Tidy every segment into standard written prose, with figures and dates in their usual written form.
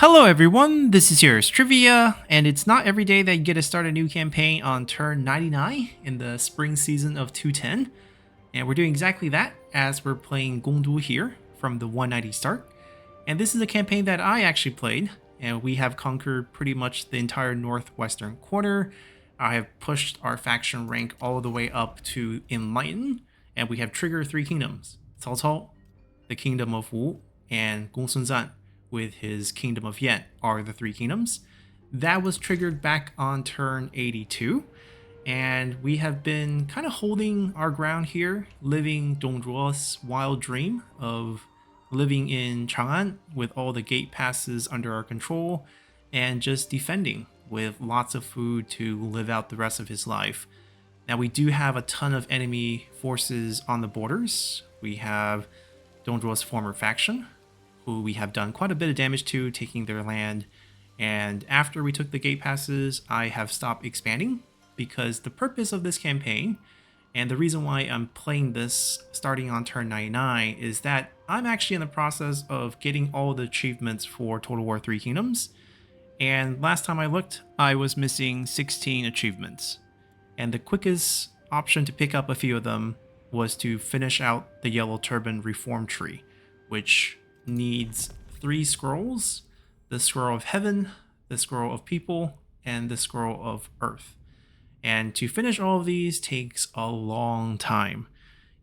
Hello everyone, this is yours Trivia, and it's not every day that you get to start a new campaign on turn 99 in the spring season of 210, and we're doing exactly that as we're playing Gong here from the 190 start. And this is a campaign that I actually played, and we have conquered pretty much the entire northwestern corner. I have pushed our faction rank all the way up to Enlighten, and we have triggered three kingdoms: Cao Cao, the Kingdom of Wu, and Gong Zan with his Kingdom of Yan are the three kingdoms. That was triggered back on turn 82, and we have been kind of holding our ground here, living Dongzhuo's wild dream of living in Chang'an with all the gate passes under our control and just defending with lots of food to live out the rest of his life. Now, we do have a ton of enemy forces on the borders. We have Dongzhuo's former faction, who we have done quite a bit of damage to, taking their land. And after we took the gate passes, I have stopped expanding because the purpose of this campaign, and the reason why I'm playing this starting on turn 99, is that I'm actually in the process of getting all the achievements for Total War 3 Kingdoms. And last time I looked, I was missing 16 achievements. And the quickest option to pick up a few of them was to finish out the Yellow Turban Reform Tree, which needs 3 scrolls: the Scroll of Heaven, the Scroll of People, and the Scroll of Earth. And to finish all of these takes a long time.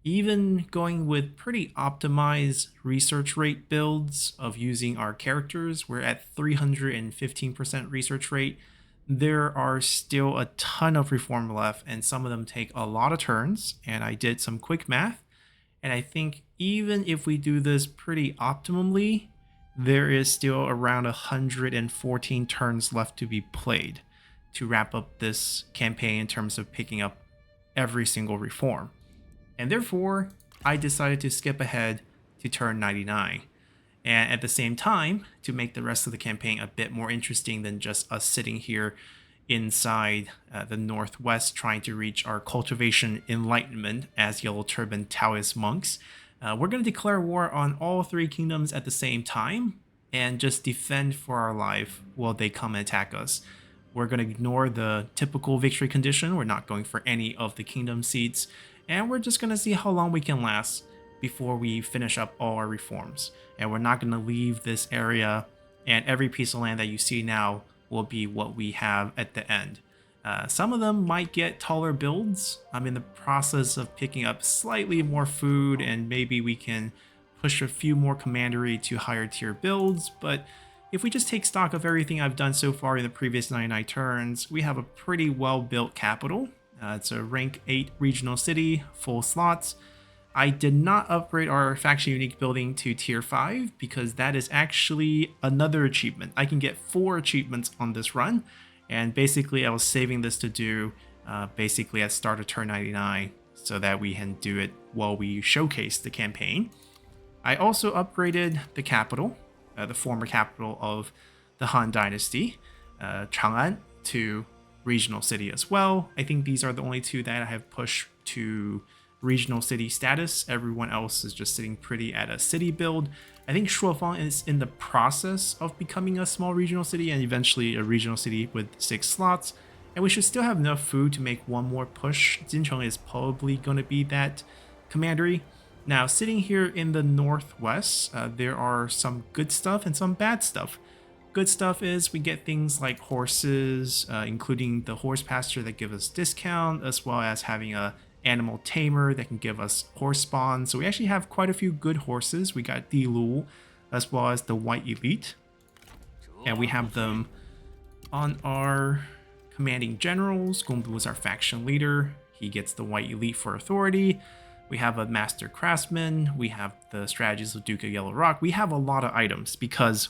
Even going with pretty optimized research rate builds of using our characters, we're at 315% research rate. There are still a ton of reform left, and some of them take a lot of turns. And I did some quick math, and I think even if we do this pretty optimally, there is still around 114 turns left to be played to wrap up this campaign in terms of picking up every single reform. And therefore, I decided to skip ahead to turn 99. And at the same time, to make the rest of the campaign a bit more interesting than just us sitting here inside the northwest trying to reach our cultivation enlightenment as Yellow Turban Taoist monks, we're going to declare war on all 3 kingdoms at the same time and just defend for our life while they come and attack us. We're going to ignore the typical victory condition. We're not going for any of the kingdom seats, and we're just going to see how long we can last before we finish up all our reforms. And we're not going to leave this area, and every piece of land that you see now will be what we have at the end. Some of them might get taller builds. I'm in the process of picking up slightly more food, and maybe we can push a few more commandery to higher tier builds. But if we just take stock of everything I've done so far in the previous 99 turns, we have a pretty well built capital. It's a rank 8 regional city, full slots. I did not upgrade our faction unique building to tier 5 because that is actually another achievement. I can get 4 achievements on this run, and basically I was saving this to do basically at start of turn 99 so that we can do it while we showcase the campaign. I also upgraded the capital, the former capital of the Han Dynasty, Chang'an, to regional city as well. I think these are the only 2 that I have pushed to regional city status. Everyone else is just sitting pretty at a city build. I think Shuofang is in the process of becoming a small regional city and eventually a regional city with 6 slots. And we should still have enough food to make one more push. Jincheng is probably going to be that commandery. Now, sitting here in the northwest, there are some good stuff and some bad stuff. Good stuff is we get things like horses, including the horse pasture that give us discount, as well as having a animal tamer that can give us horse spawn. So we actually have quite a few good horses. We got Dilu as well as the White Elite, and we have them on our commanding generals. Gongbu is our faction leader. He gets the White Elite for authority. We have a master craftsman. We have the strategies of Duke of Yellow Rock. We have a lot of items because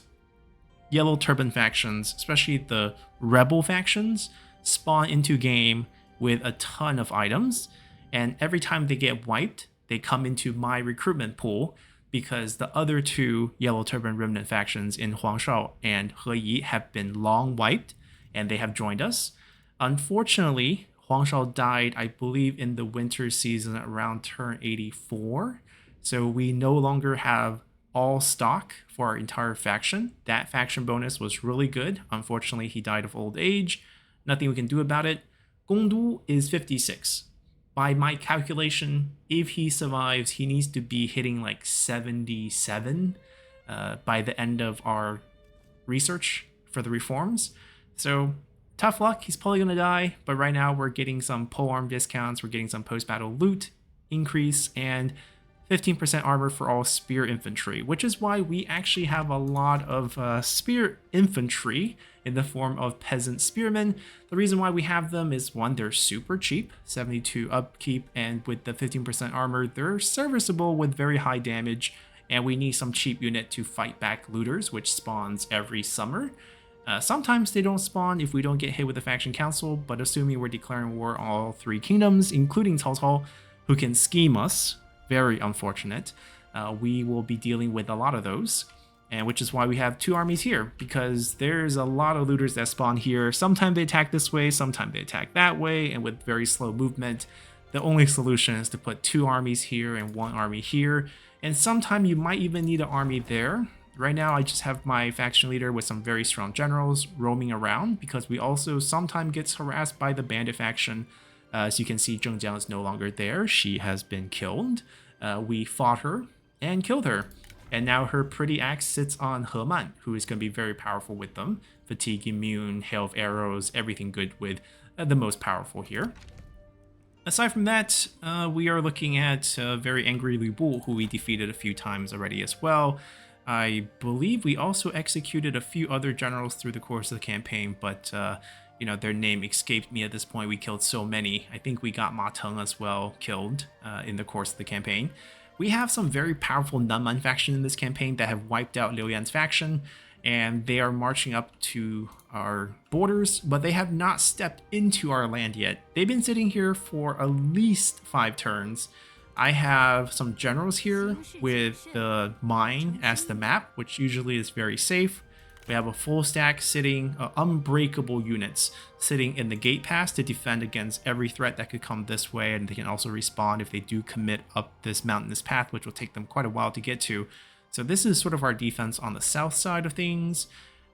Yellow Turban factions, especially the rebel factions, spawn into game with a ton of items. And every time they get wiped, they come into my recruitment pool because the other 2 Yellow Turban Remnant factions in Huangshao and He Yi have been long wiped, and they have joined us. Unfortunately, Huangshao died, I believe, in the winter season around turn 84. So we no longer have all stock for our entire faction. That faction bonus was really good. Unfortunately, he died of old age. Nothing we can do about it. Gongdu is 56. By my calculation, if he survives, he needs to be hitting like 77 by the end of our research for the reforms. So tough luck, he's probably gonna die, but right now we're getting some polearm discounts, we're getting some post-battle loot increase, and 15% armor for all spear infantry, which is why we actually have a lot of spear infantry in the form of peasant spearmen. The reason why we have them is, one, they're super cheap, 72 upkeep, and with the 15% armor, they're serviceable with very high damage, and we need some cheap unit to fight back looters, which spawns every summer. Sometimes they don't spawn if we don't get hit with the faction council, but assuming we're declaring war on all 3 kingdoms, including Cao Cao, who can scheme us, very unfortunate, we will be dealing with a lot of those, and which is why we have 2 armies here, because there's a lot of looters that spawn here. Sometimes they attack this way, sometimes they attack that way, and with very slow movement, the only solution is to put 2 armies here and 1 army here, and sometimes you might even need an army there. Right now, I just have my faction leader with some very strong generals roaming around, because we also sometimes gets harassed by the bandit faction. As you can see, Zheng Jiang is no longer there. She has been killed. We fought her and killed her. And now her pretty axe sits on He Man, who is going to be very powerful with them. Fatigue immune, hail of arrows, everything good with the most powerful here. Aside from that, we are looking at very angry Lu Bu, who we defeated a few times already as well. I believe we also executed a few other generals through the course of the campaign, but you know, their name escaped me at this point. We killed so many. I think we got Ma Teng as well killed in the course of the campaign. We have some very powerful Nanman faction in this campaign that have wiped out Liu Yan's faction, and they are marching up to our borders, but they have not stepped into our land yet. They've been sitting here for at least 5 turns. I have some generals here with the mine as the map, which usually is very safe. We have a full stack sitting, unbreakable units sitting in the gate pass to defend against every threat that could come this way, and they can also respawn if they do commit up this mountainous path, which will take them quite a while to get to. So this is sort of our defense on the south side of things.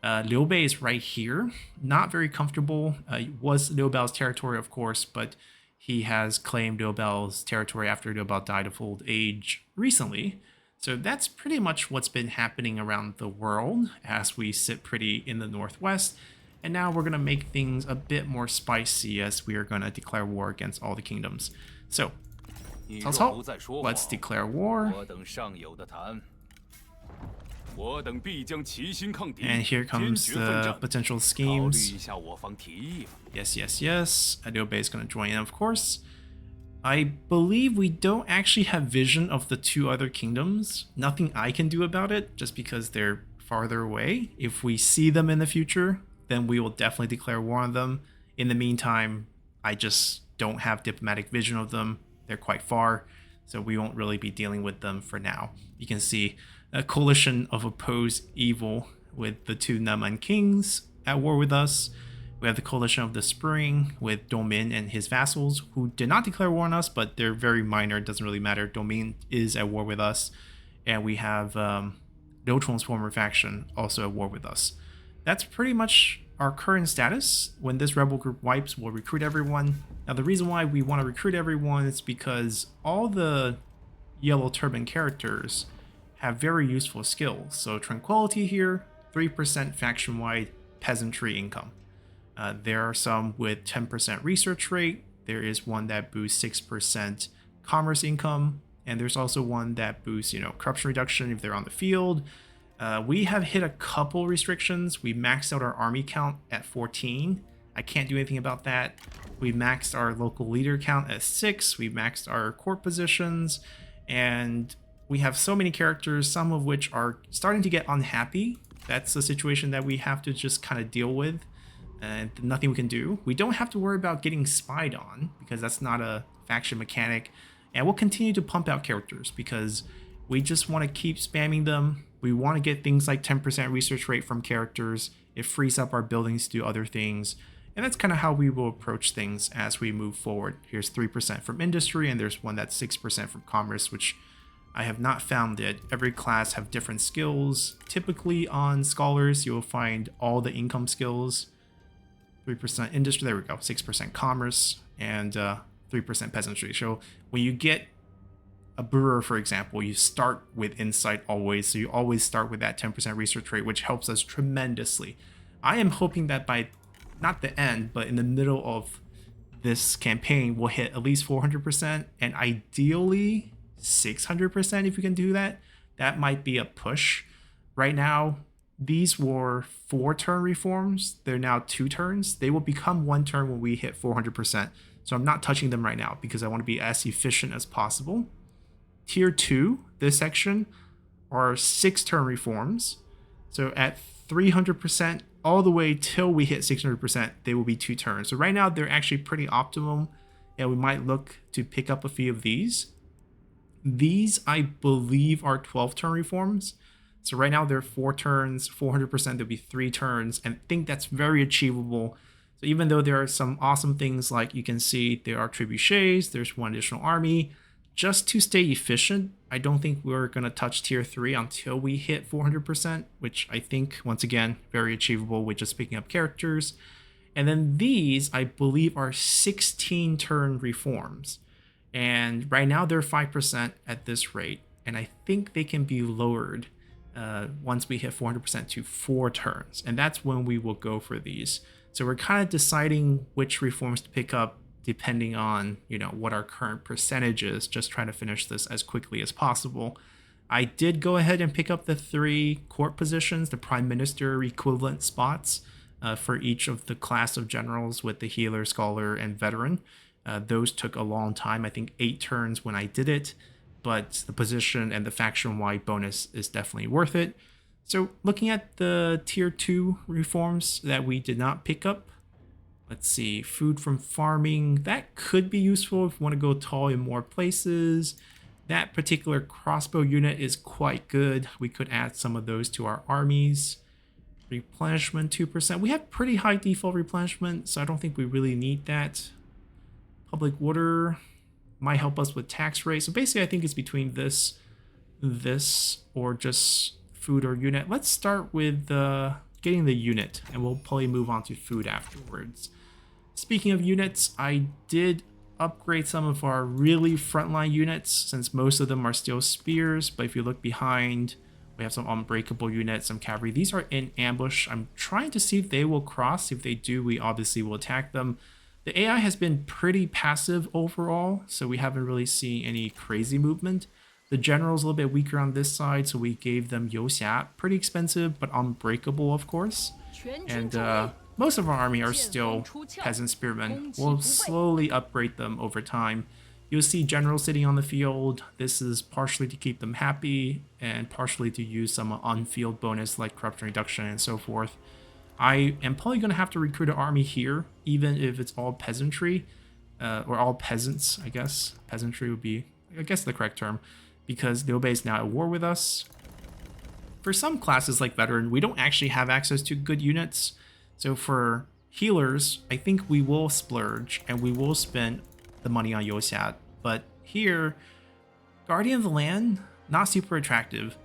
Liu Bei is right here, not very comfortable. It was Liu Bao's territory, of course, but he has claimed Liu Bao's territory after Liu Bao died of old age recently. So that's pretty much what's been happening around the world as we sit pretty in the northwest. And now we're going to make things a bit more spicy as we are going to declare war against all the kingdoms. So, Cao Cao, let's declare war. And here comes the potential schemes. Yes, yes, yes. Liu Bei is going to join in, of course. I believe we don't actually have vision of the 2 other kingdoms. Nothing I can do about it, just because they're farther away. If we see them in the future, then we will definitely declare war on them. In the meantime, I just don't have diplomatic vision of them. They're quite far, so we won't really be dealing with them for now. You can see a coalition of opposed evil with the 2 Nanman kings at war with us. We have the coalition of the spring with Dongmin and his vassals, who did not declare war on us, but they're very minor. It doesn't really matter. Dongmin is at war with us. And we have Liu Chong's former faction also at war with us. That's pretty much our current status. When this rebel group wipes, we'll recruit everyone. Now, the reason why we want to recruit everyone is because all the yellow turban characters have very useful skills. So Tranquility here, 3% faction-wide peasantry income. There are some with 10% research rate. There is one that boosts 6% commerce income. And there's also one that boosts, corruption reduction if they're on the field. We have hit a couple restrictions. We maxed out our army count at 14. I can't do anything about that. We maxed our local leader count at 6. We maxed our court positions. And we have so many characters, some of which are starting to get unhappy. That's a situation that we have to just kind of deal with. And nothing we can do. We don't have to worry about getting spied on, because that's not a faction mechanic. And we'll continue to pump out characters because we just want to keep spamming them. We want to get things like 10% research rate from characters. It frees up our buildings to do other things. And that's kind of how we will approach things as we move forward. Here's 3% from industry, and there's one that's 6% from commerce, which I have not found that every class have different skills. Typically on Scholars, you'll find all the income skills. 3% industry, there we go, 6% commerce, and 3% peasantry. So when you get a brewer, for example, you start with insight always. So you always start with that 10% research rate, which helps us tremendously. I am hoping that by not the end, but in the middle of this campaign, we'll hit at least 400%, and ideally 600% if we can do that. That might be a push. Right now, these were 4-turn reforms. They're now 2 turns. They will become 1 turn when we hit 400%. So I'm not touching them right now because I want to be as efficient as possible. Tier 2, this section, are 6-turn reforms. So at 300%, all the way till we hit 600%, they will be 2 turns. So right now, they're actually pretty optimum, and we might look to pick up a few of these. These, I believe, are 12-turn reforms. So right now, they're 4 turns, 400%, there'll be 3 turns, and I think that's very achievable. So even though there are some awesome things like you can see there are trebuchets, there's 1 additional army, just to stay efficient, I don't think we're going to touch tier 3 until we hit 400%, which I think, once again, very achievable with just picking up characters. And then these, I believe, are 16-turn reforms. And right now they're 5% at this rate. And I think they can be lowered once we hit 400% to 4 turns. And that's when we will go for these. So we're kind of deciding which reforms to pick up depending on, what our current percentage is, just trying to finish this as quickly as possible. I did go ahead and pick up the 3 court positions, the prime minister equivalent spots for each of the class of generals with the healer, scholar, and veteran. Those took a long time, I think 8 turns when I did it, but the position and the faction-wide bonus is definitely worth it. So looking at the tier 2 reforms that we did not pick up, let's see, food from farming, that could be useful if you want to go tall in more places. That particular crossbow unit is quite good. We could add some of those to our armies. Replenishment 2%. We have pretty high default replenishment, so I don't think we really need that. Public water might help us with tax rate. So basically I think it's between this, or just food or unit. Let's start with getting the unit, and we'll probably move on to food afterwards. Speaking of units, I did upgrade some of our really frontline units since most of them are still spears, but if you look behind, we have some unbreakable units, some cavalry. These are in ambush. I'm trying to see if they will cross. If they do, we obviously will attack them. The AI has been pretty passive overall, so we haven't really seen any crazy movement. The general's a little bit weaker on this side, so we gave them Youxia. Pretty expensive, but unbreakable, of course. And most of our army are still peasant spearmen. We'll slowly upgrade them over time. You'll see generals sitting on the field. This is partially to keep them happy and partially to use some on-field bonus like corruption reduction and so forth. I am probably going to have to recruit an army here, even if it's all peasantry, or all peasants, I guess. Peasantry would be, I guess, the correct term, because the Obey is now at war with us. For some classes like Veteran, we don't actually have access to good units. So for healers, I think we will splurge and we will spend the money on Youxia. But here, Guardian of the Land, not super attractive.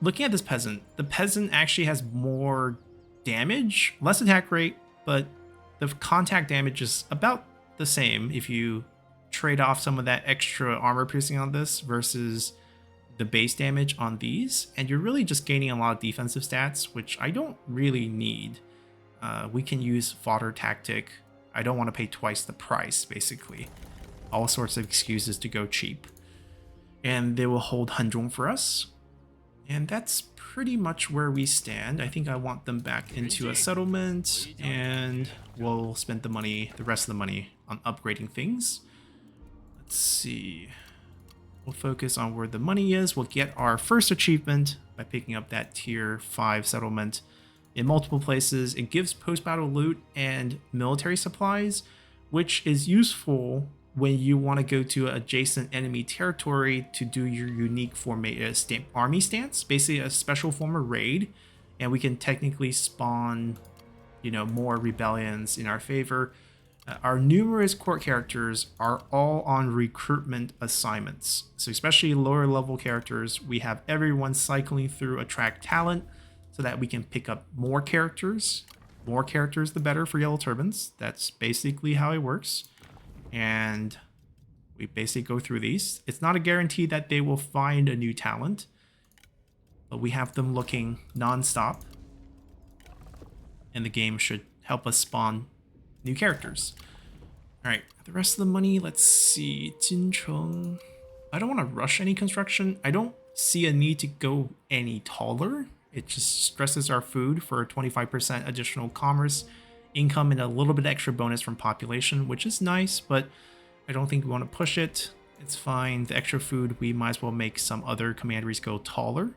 Looking at this peasant, the peasant actually has more damage, less attack rate, but the contact damage is about the same if you trade off some of that extra armor piercing on this versus the base damage on these, and you're really just gaining a lot of defensive stats, which I don't really need. We can use fodder tactic. I don't want to pay twice the price, basically. All sorts of excuses to go cheap. And they will hold Hanzhong for us. And that's pretty much where we stand. I think I want them back into a settlement, and we'll spend the money, the rest of the money, on upgrading things. Let's see. We'll focus on where the money is. We'll get our first achievement by picking up that tier 5 settlement in multiple places. It gives post-battle loot and military supplies, which is useful when you want to go to adjacent enemy territory to do your unique army stance, basically a special form of raid, and we can technically spawn, more rebellions in our favor. Our numerous court characters are all on recruitment assignments. So especially lower level characters, we have everyone cycling through attract talent so that we can pick up more characters. More characters, the better for Yellow Turbans. That's basically how it works. And we basically go through these. It's not a guarantee that they will find a new talent, but we have them looking non-stop. And the game should help us spawn new characters. All right, the rest of the money, let's see. Jincheng. I don't want to rush any construction. I don't see a need to go any taller. It just stresses our food for 25% additional commerce income and a little bit extra bonus from population, which is nice, but I don't think we want to push it. It's fine. The extra food, we might as well make some other commanderies go taller.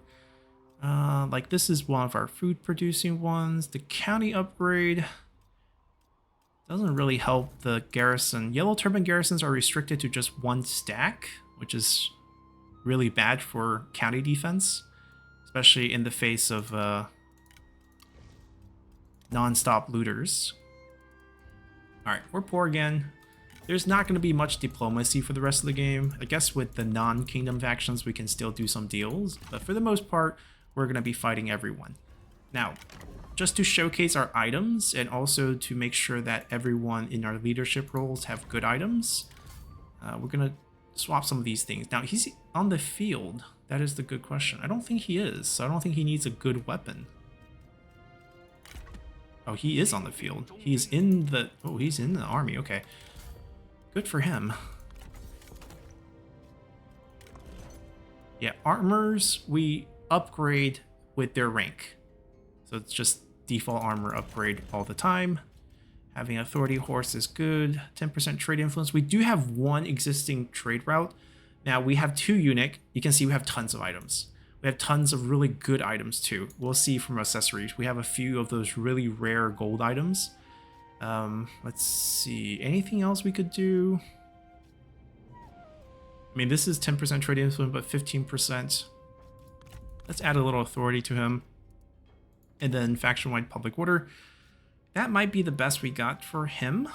Like this is one of our food producing ones. The county upgrade doesn't really help the garrison. Yellow Turban garrisons are restricted to just one stack, which is really bad for county defense, especially in the face of non-stop looters. All right, we're poor again. There's not going to be much diplomacy for the rest of the game. I guess with the non-kingdom factions, we can still do some deals, but for the most part, we're going to be fighting everyone. Now, just to showcase our items and also to make sure that everyone in our leadership roles have good items, we're going to swap some of these things. Now, he's on the field. That is the good question. I don't think he is, so I don't think he needs a good weapon. Oh, he is on the field. He's in the... Oh, he's in the army. Okay. Good for him. Yeah, armors, we upgrade with their rank. So it's just default armor upgrade all the time. Having authority horse is good. 10% trade influence. We do have one existing trade route. Now we have 2 eunuch. You can see we have tons of items. We have tons of really good items too. We'll see from accessories. We have a few of those really rare gold items. Let's see. Anything else we could do? I mean, this is 10% trade influence, but 15%. Let's add a little authority to him. And then faction-wide public order. That might be the best we got for him.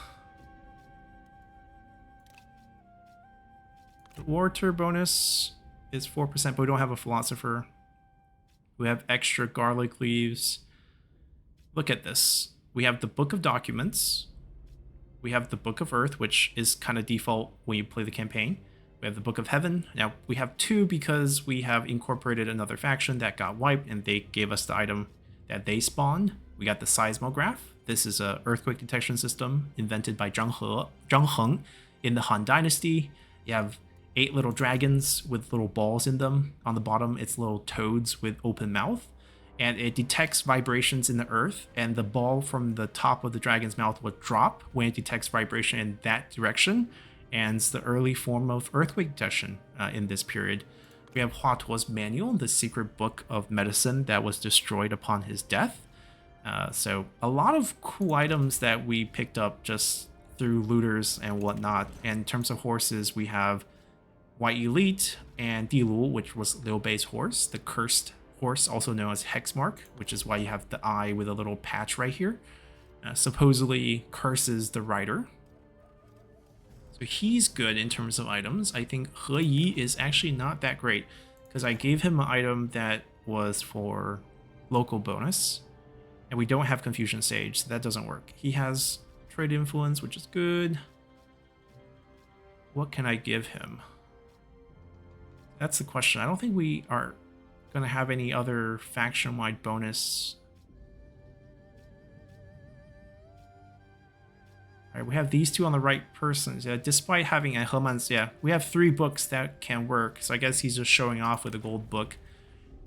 The water bonus is 4%, but we don't have a philosopher. We have extra garlic leaves. Look at this. We have the Book of Documents. We have the Book of Earth, which is kind of default when you play the campaign. We have the Book of Heaven. Now, we have 2 because we have incorporated another faction that got wiped, and they gave us the item that they spawned. We got the Seismograph. This is an earthquake detection system invented by Zhang Heng in the Han Dynasty. You have 8 little dragons with little balls in them. On the bottom, it's little toads with open mouth. And it detects vibrations in the earth, and the ball from the top of the dragon's mouth will drop when it detects vibration in that direction. And it's the early form of earthquake detection in this period. We have Hua Tuo's Manual, the secret book of medicine that was destroyed upon his death. So a lot of cool items that we picked up just through looters and whatnot. And in terms of horses, we have White Elite and Dilu, which was Liu Bei's horse, the cursed horse, also known as Hexmark, which is why you have the eye with a little patch right here. Supposedly curses the rider. So he's good in terms of items. I think He Yi is actually not that great because I gave him an item that was for local bonus, and we don't have Confusion Sage, so that doesn't work. He has trade influence, which is good. What can I give him? That's the question. I don't think we are going to have any other faction-wide bonus. All right, we have these 2 on the right persons. Yeah, despite having a Heman's, yeah, we have 3 books that can work. So I guess he's just showing off with a gold book.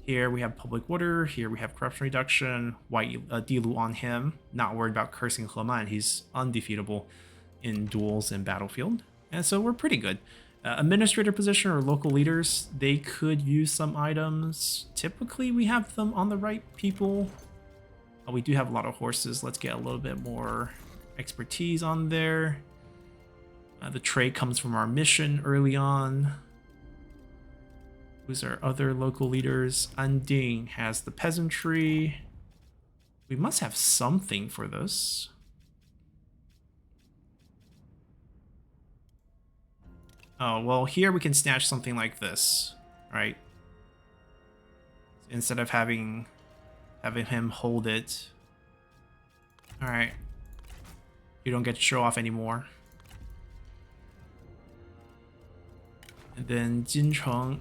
Here we have public order. Here we have corruption reduction. White Dilu on him. Not worried about cursing Heman. He's undefeatable in duels and battlefield. And so we're pretty good. Administrator position or local leaders, they could use some items. Typically we have them on the right people. We do have a lot of horses. Let's get a little bit more expertise on there. The trade comes from our mission early on. Who's our other local leaders? Anding has the peasantry. We must have something for this. Oh, well, here we can snatch something like this, right? Instead of having him hold it. All right. You don't get to show off anymore. And then Jincheng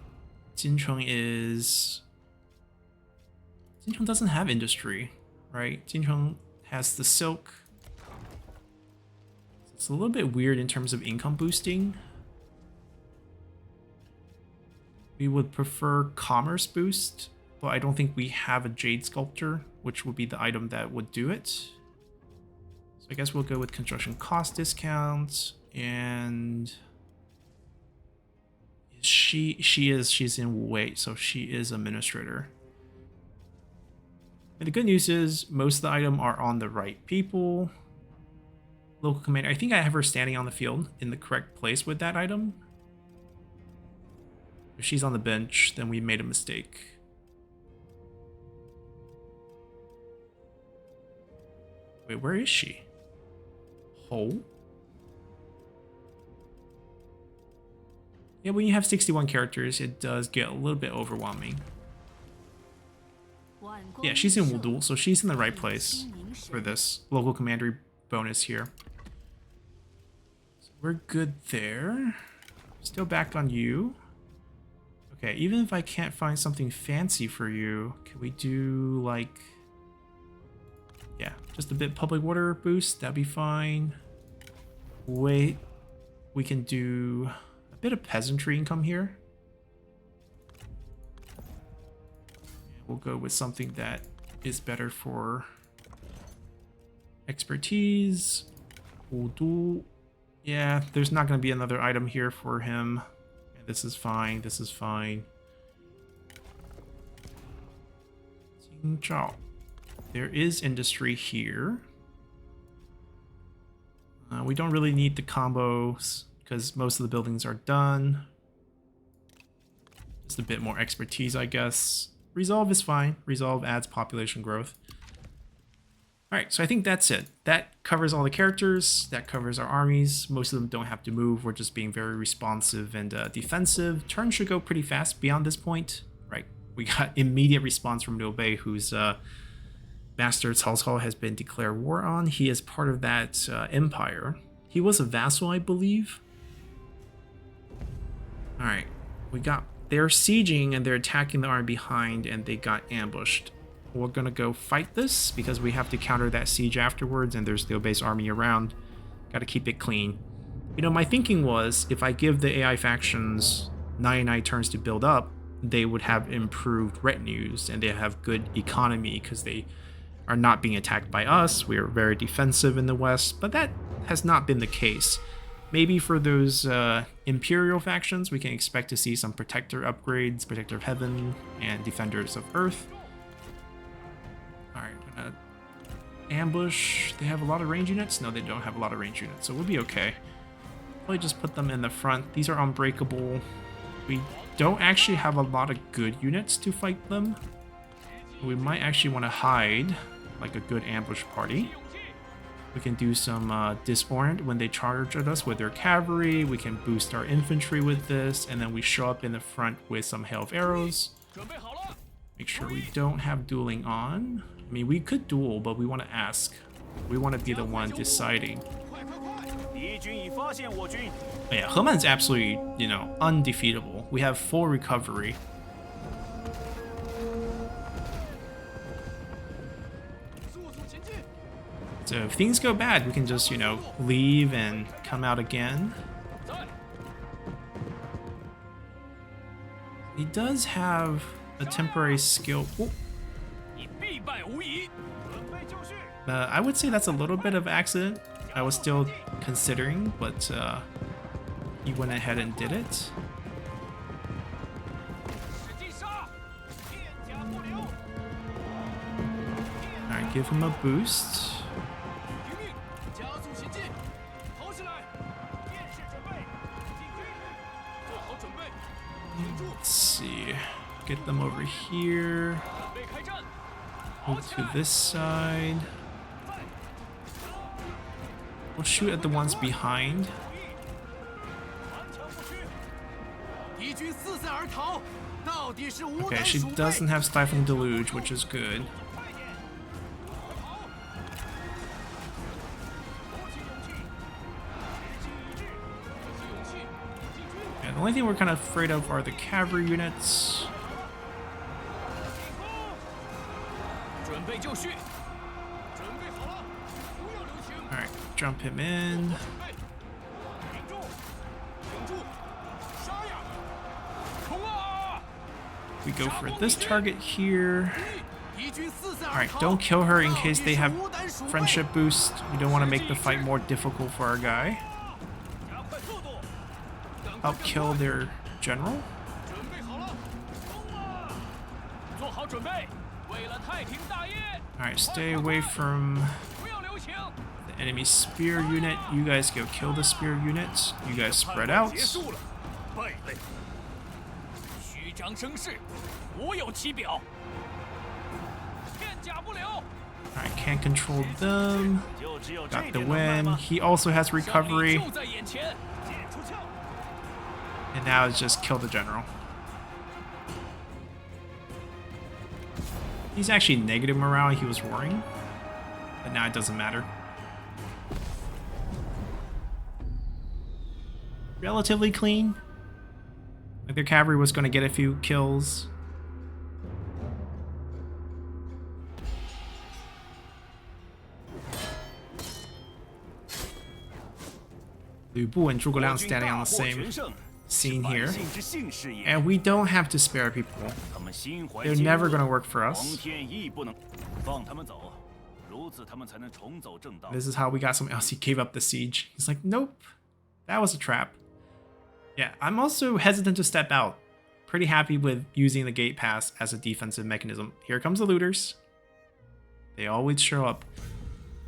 doesn't have industry, right? Jincheng has the silk. It's a little bit weird in terms of income boosting. We would prefer commerce boost, but I don't think we have a jade sculpture, which would be the item that would do it. So I guess we'll go with construction cost discounts. And she's in wait, so she is administrator. And the good news is most of the item are on the right people. Local commander, I think I have her standing on the field in the correct place with that item. If she's on the bench, then we made a mistake. Wait, where is she? Hole? Yeah, when you have 61 characters, it does get a little bit overwhelming. Yeah, she's in Wudu, so she's in the right place for this local commander bonus here. So we're good there. Still back on you. Okay, even if I can't find something fancy for you, can we do like... Yeah, just a bit public water boost, that'd be fine. Wait, we can do a bit of peasantry income here. We'll go with something that is better for expertise. We'll do... Yeah, there's not going to be another item here for him. This is fine, this is fine. Jingzhao. There is industry here. We don't really need the combos because most of the buildings are done. Just a bit more expertise, I guess. Resolve is fine. Resolve adds population growth. Alright, so I think that's it. That covers all the characters. That covers our armies. Most of them don't have to move. We're just being very responsive and defensive. Turn should go pretty fast beyond this point. Right, we got immediate response from Liu Bei, whose master Cao Cao has been declared war on. He is part of that empire. He was a vassal, I believe. Alright, they're sieging and they're attacking the army behind and they got ambushed. We're gonna go fight this because we have to counter that siege afterwards and there's Liu Bei's army around. Gotta keep it clean. You know, my thinking was if I give the AI factions 99 turns to build up, they would have improved retinues and they have good economy because they are not being attacked by us. We are very defensive in the West, but that has not been the case. Maybe for those Imperial factions, we can expect to see some Protector upgrades, Protector of Heaven, and Defenders of Earth. Alright, gonna ambush. They have a lot of range units? No, they don't have a lot of range units, so we'll be okay. Probably just put them in the front. These are unbreakable. We don't actually have a lot of good units to fight them. We might actually want to hide, like a good ambush party. We can do some disorient when they charge at us with their cavalry. We can boost our infantry with this, and then we show up in the front with some hail of arrows. Make sure we don't have dueling on. I mean, we could duel, but we want to ask. We want to be the one deciding. Yeah, Heman's absolutely, you know, undefeatable. We have full recovery. So if things go bad, we can just, you know, leave and come out again. He does have a temporary skill. I would say that's a little bit of accident. I was still considering, but he went ahead and did it. Alright, give him a boost. Let's see. Get them over here. Move to this side. We'll shoot at the ones behind. Okay, she doesn't have Stifling Deluge, which is good. Yeah, the only thing we're kind of afraid of are the cavalry units. Alright, jump him in. We go for this target here. Alright, don't kill her in case they have friendship boost. We don't want to make the fight more difficult for our guy. Help kill their general. Alright, stay away from the enemy spear unit. You guys go kill the spear unit. You guys spread out. Alright, can't control them. Got the win. He also has recovery. And now it's just kill the general. He's actually negative morale, he was roaring. But now it doesn't matter. Relatively clean. Like their cavalry was going to get a few kills. Liu Bu and Zhuge Liang standing on the same scene here. And we don't have to spare people. They're never going to work for us. This is how we got someone else. He gave up the siege. He's like, nope, that was a trap. Yeah, I'm also hesitant to step out. Pretty happy with using the gate pass as a defensive mechanism. Here comes the looters. They always show up.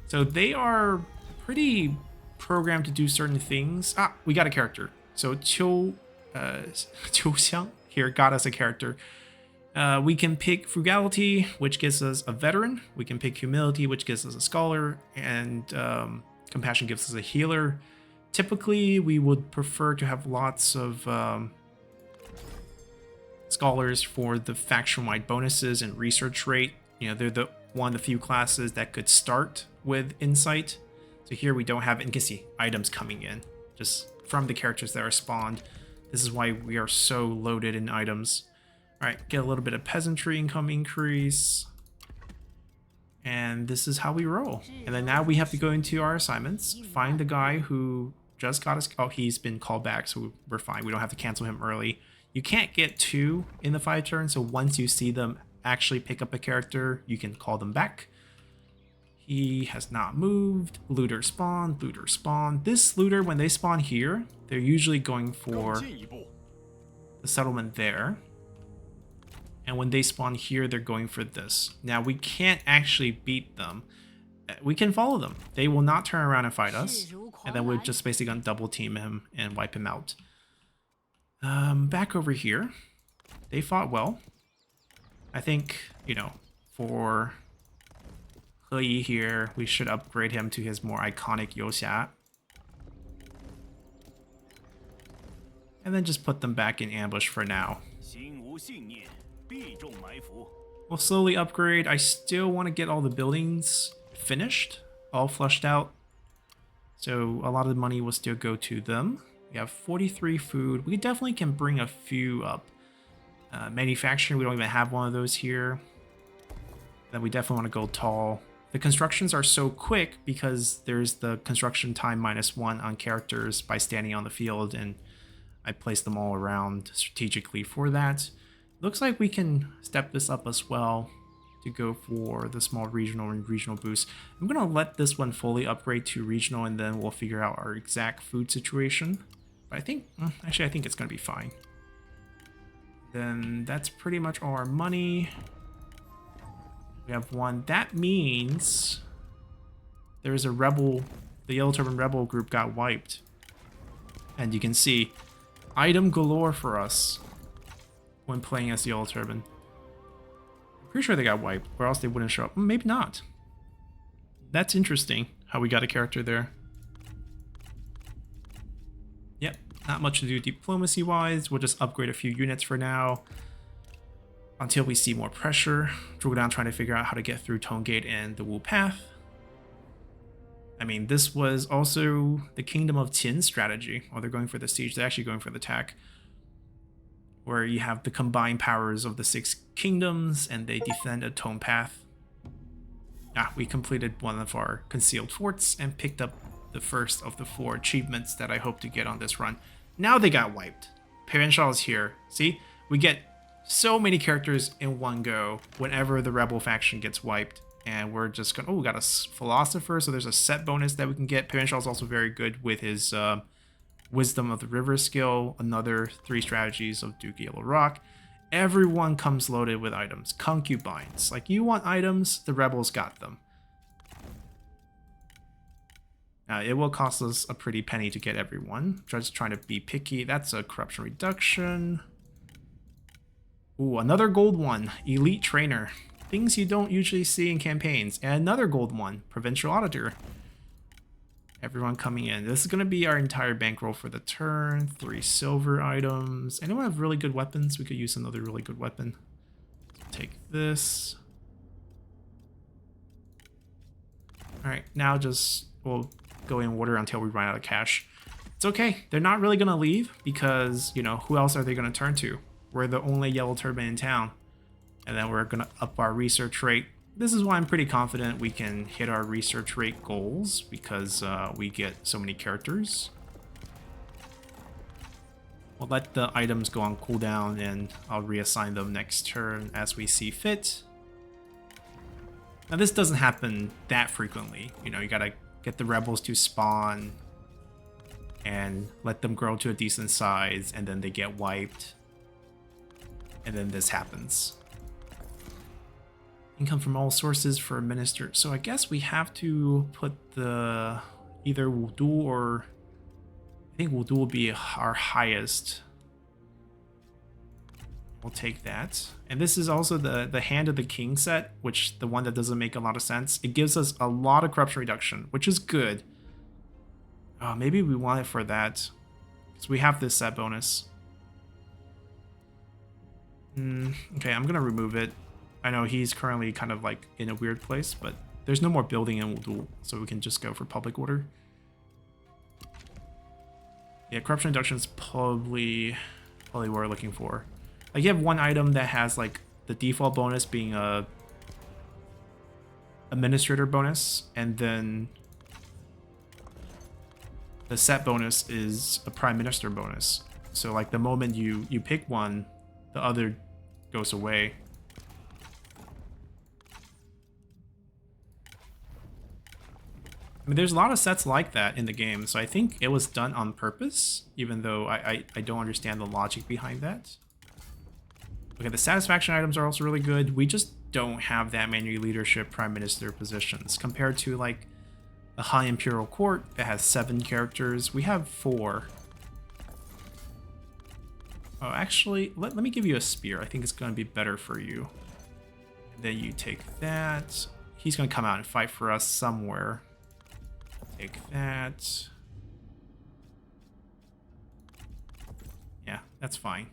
So they are pretty programmed to do certain things. Ah, we got a character. So Qiu Xiang here got us a character. We can pick Frugality, which gives us a veteran. We can pick Humility, which gives us a scholar. And Compassion gives us a healer. Typically, we would prefer to have lots of scholars for the faction-wide bonuses and research rate. You know, they're one of the few classes that could start with insight. So here we don't have, and you can see items coming in just from the characters that are spawned. This is why we are so loaded in items. All right, get a little bit of peasantry income increase. And this is how we roll. And then now we have to go into our assignments, find the guy who just got us. Oh, he's been called back, so we're fine. We don't have to cancel him early. You can't get 2 in the 5 turns, so once you see them actually pick up a character, you can call them back. He has not moved. Looter spawn, looter spawn. This looter, when they spawn here, they're usually going for the settlement there. And when they spawn here, they're going for this. Now, we can't actually beat them. We can follow them. They will not turn around and fight us. And then we're just basically going to double team him and wipe him out. Back over here. They fought well. I think, you know, for He Yi here, we should upgrade him to his more iconic Youxia. And then just put them back in ambush for now. We'll slowly upgrade. I still want to get all the buildings finished, all flushed out. So a lot of the money will still go to them. We have 43 food. We definitely can bring a few up. Manufacturing, we don't even have one of those here. Then we definitely want to go tall. The constructions are so quick because there's the construction time -1 on characters by standing on the field, and I place them all around strategically for that. Looks like we can step this up as well to go for the small regional and regional boost. I'm going to let this one fully upgrade to regional, and then we'll figure out our exact food situation. But I think, actually, I think it's going to be fine. Then that's pretty much all our money. We have 1. That means there's a rebel, the Yellow Turban rebel group got wiped. And you can see item galore for us when playing as the Yellow Turban. I'm pretty sure they got wiped, or else they wouldn't show up. Maybe not. That's interesting how we got a character there. Yep, Not much to do diplomacy-wise. We'll just upgrade a few units for now until we see more pressure. Zhuge trying to figure out how to get through Tone Gate and the Wu Path. I mean, this was also the Kingdom of Qin strategy. While they're going for the siege, they're actually going for the attack, where you have the combined powers of the 6 kingdoms and they defend a Tone Path. We completed one of our concealed forts and picked up the first of the 4 achievements that I hope to get on this run. Now they got wiped. Perenshaw is here. See, we get so many characters in one go whenever the rebel faction gets wiped. And we're just gonna, we got a philosopher, so there's a set bonus that we can get. Perenshaw is also very good with his Wisdom of the River skill, another 3 strategies of Duke Yellow Rock. Everyone comes loaded with items. Concubines. Like, you want items, the rebels got them. It will cost us a pretty penny to get everyone. Just trying to be picky. That's a corruption reduction. Ooh, another gold one. Elite Trainer. Things you don't usually see in campaigns. And another gold one. Provincial Auditor. Everyone coming in. This is going to be our entire bankroll for the turn. 3 silver items. Anyone have really good weapons? We could use another really good weapon. Take this. Alright, now just we'll go in order until we run out of cash. It's okay. They're not really going to leave because, you know, who else are they going to turn to? We're the only yellow turban in town. And then we're going to up our research rate. This is why I'm pretty confident we can hit our research rate goals, because we get so many characters. We'll let the items go on cooldown and I'll reassign them next turn as we see fit. Now this doesn't happen that frequently. You know, you gotta get the rebels to spawn and let them grow to a decent size, and then they get wiped. And then this happens. Income from all sources for a minister. So I guess we have to put the either Wudu or I think Wudu will be our highest. We'll take that. And this is also the Hand of the King set, which the one that doesn't make a lot of sense. It gives us a lot of corruption reduction, which is good. Maybe we want it for that. So we have this set bonus. Okay, I'm gonna remove it. I know he's currently kind of like in a weird place, but there's no more building in Wudu, so we can just go for public order. Yeah, corruption reduction is probably what we're looking for. Like, you have one item that has like the default bonus being a administrator bonus, and then the set bonus is a prime minister bonus. So like the moment you pick one, the other goes away. I mean, there's a lot of sets like that in the game, so I think it was done on purpose, even though I don't understand the logic behind that. Okay, the satisfaction items are also really good. We just don't have that many leadership prime minister positions compared to like the High Imperial Court that has 7 characters. We have 4. Oh, actually, let me give you a spear. I think it's going to be better for you. And then you take that. He's going to come out and fight for us somewhere. Take that. Yeah, that's fine.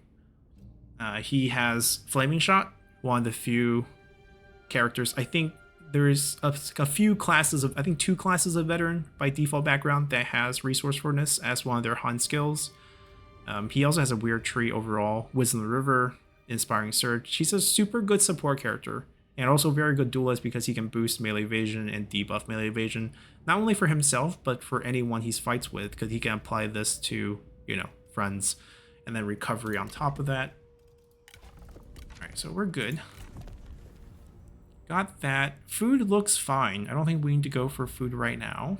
He has Flaming Shot, one of the few characters. I think there's a few classes of, I think 2 classes of veteran by default background that has resourcefulness as one of their hunt skills. He also has a weird tree overall. Wisdom of the River, Inspiring Surge. He's a super good support character. And also very good duelist because he can boost melee evasion and debuff melee evasion. Not only for himself, but for anyone he fights with, because he can apply this to, you know, friends. And then recovery on top of that. Alright, so we're good. Got that. Food looks fine. I don't think we need to go for food right now.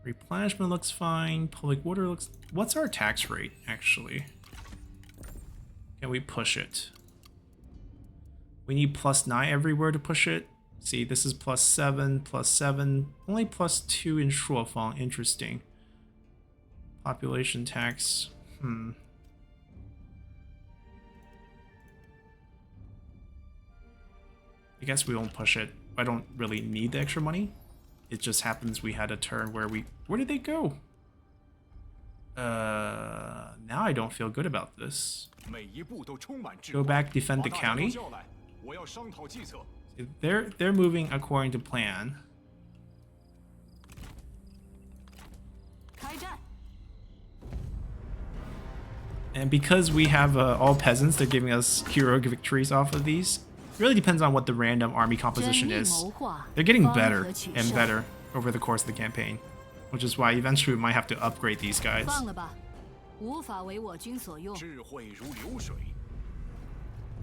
Replenishment looks fine. Public water looks... What's our tax rate, actually? Can we push it? We need +9 everywhere to push it. See, this is +7, +7. Only +2 in Shuofang. Interesting. Population tax. I guess we won't push it. I don't really need the extra money. It just happens we had a turn where we... Where did they go? Now I don't feel good about this. Go back, defend the county. They're moving according to plan. And because we have all peasants, they're giving us heroic victories off of these. It really depends on what the random army composition is. They're getting better and better over the course of the campaign, which is why eventually we might have to upgrade these guys.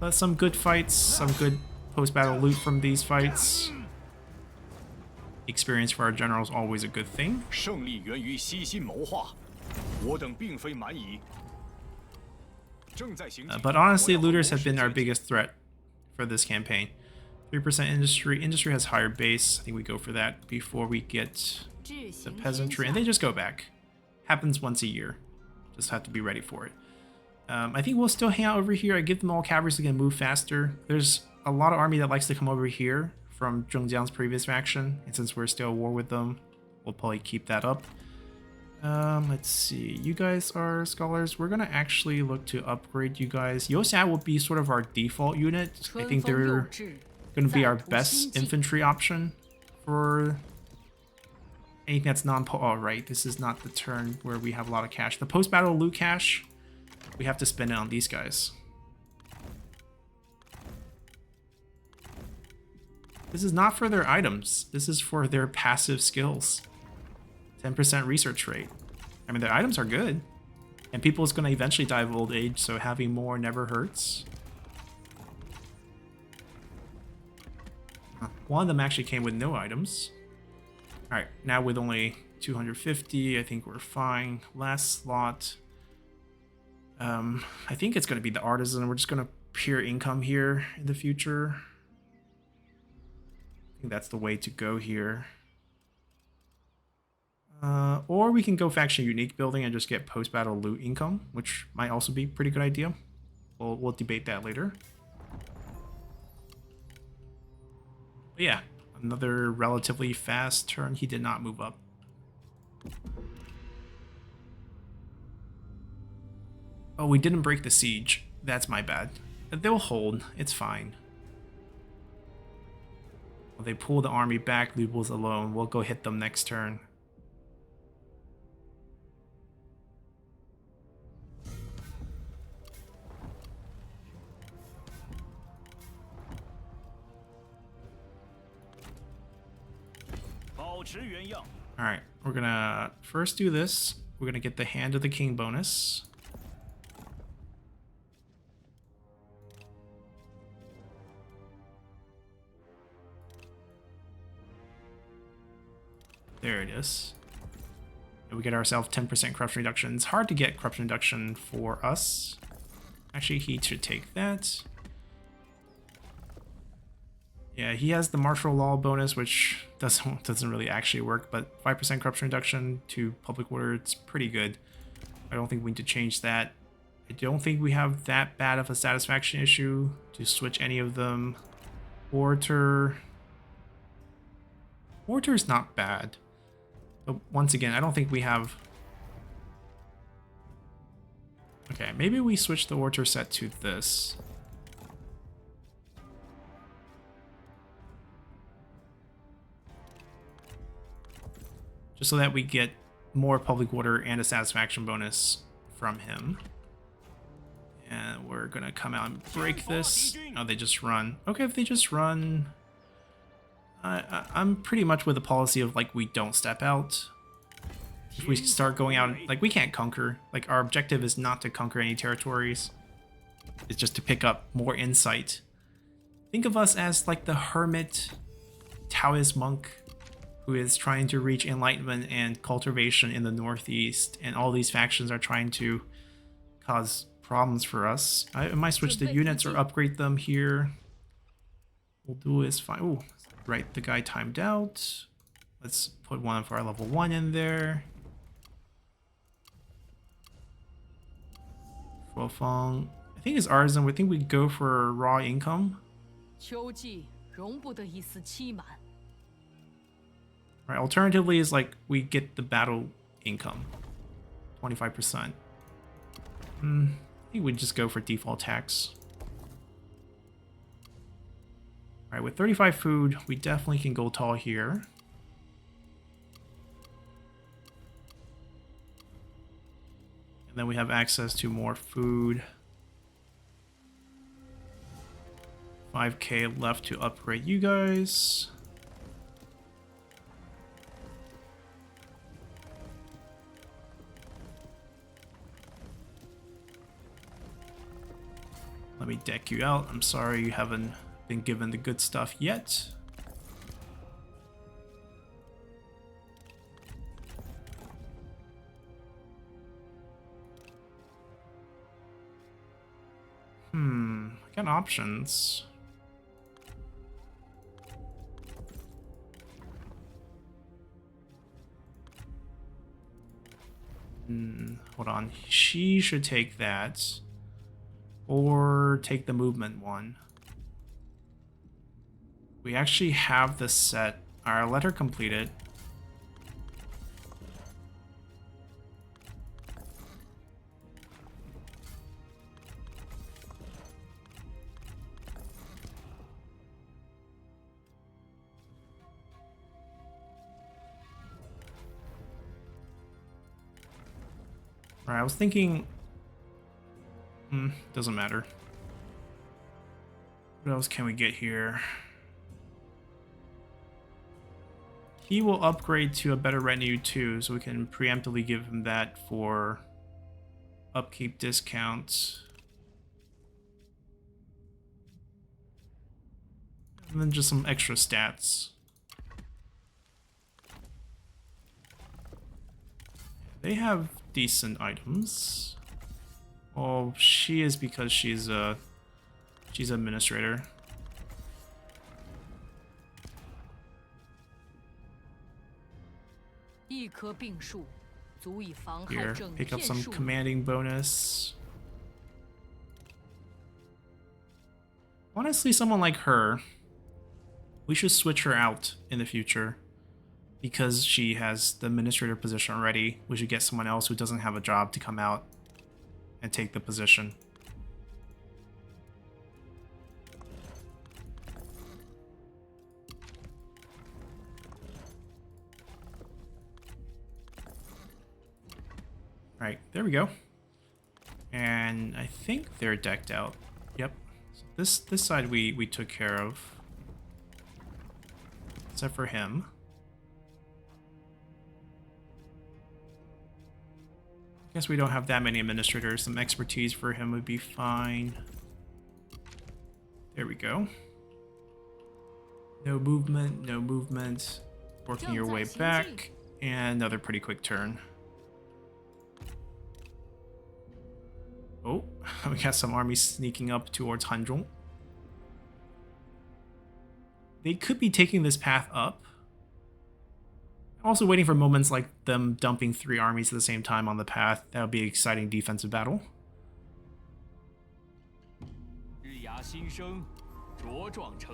But some good fights, some good post-battle loot from these fights. Experience for our general is always a good thing. But honestly, looters have been our biggest threat for this campaign. 3% industry. Industry has higher base. I think we go for that before we get the peasantry. And they just go back. Happens once a year. Just have to be ready for it. I think we'll still hang out over here. I give them all cavalry so they can move faster. There's a lot of army that likes to come over here from Zhengjiang's previous faction. And since we're still at war with them, we'll probably keep that up. Let's see. You guys are scholars. We're gonna actually look to upgrade you guys. Yosat will be sort of our default unit. I think they're gonna be our best infantry option for anything that's oh, right. This is not the turn where we have a lot of cash. The post-battle loot cash, we have to spend it on these guys. This is not for their items. This is for their passive skills. 10% research rate. I mean, their items are good. And people is going to eventually die of old age, so having more never hurts. One of them actually came with no items. Alright, now with only 250, I think we're fine. Last slot. I think it's going to be the artisan. We're just going to pure income here in the future. I think that's the way to go here. Or we can go faction unique building and just get post-battle loot income, which might also be a pretty good idea. We'll debate that later. But yeah, another relatively fast turn. He did not move up. Oh, we didn't break the siege. That's my bad. They'll hold. It's fine. Well, they pull the army back. Lubel's alone. We'll go hit them next turn. Alright, we're gonna first do this. We're gonna get the Hand of the King bonus. There it is. And we get ourselves 10% corruption reduction. It's hard to get corruption reduction for us. Actually, he should take that. Yeah, he has the martial law bonus, which doesn't really actually work, but 5% corruption reduction to public order, it's pretty good. I don't think we need to change that. I don't think we have that bad of a satisfaction issue to switch any of them. Orator is not bad. But once again, I don't think we have... Okay, maybe we switch the Orator set to this. Just so that we get more public order and a satisfaction bonus from him. And we're gonna come out and break this. Oh, they just run. Okay, if they just run... I'm pretty much with the policy of, like, we don't step out. If we start going out, like, we can't conquer. Like, our objective is not to conquer any territories. It's just to pick up more insight. Think of us as, like, the hermit Taoist monk who is trying to reach enlightenment and cultivation in the northeast, and all these factions are trying to cause problems for us. I might switch the units or upgrade them here. We'll do is fine. Ooh, right, the guy timed out. Let's put one of our level 1 in there. Fofeng. I think it's artisan. We think we go for raw income. Right, alternatively is like we get the battle income. 25%. I think we'd just go for default tax. Alright, with 35 food, we definitely can go tall here. And then we have access to more food. 5k left to upgrade you guys. Let me deck you out. I'm sorry you haven't been given the good stuff yet. I got options. Hold on. She should take that. Or take the movement one. We actually have the set. Alright, let her complete it. Alright, I was thinking... doesn't matter. What else can we get here? He will upgrade to a better retinue too, so we can preemptively give him that for upkeep discounts. And then just some extra stats. They have decent items. Oh, she is because she's administrator. Here, pick up some commanding bonus. Honestly, someone like her, we should switch her out in the future. Because she has the administrator position already, we should get someone else who doesn't have a job to come out and take the position. Right, there we go. And I think they're decked out. Yep. So this side we took care of. Except for him. Guess we don't have that many administrators. Some expertise for him would be fine. There we go. No movement, no movement. Working your way back. And another pretty quick turn. Oh, we got some armies sneaking up towards Hanzhong. They could be taking this path up. Also waiting for moments like them dumping 3 armies at the same time on the path. That would be an exciting defensive battle.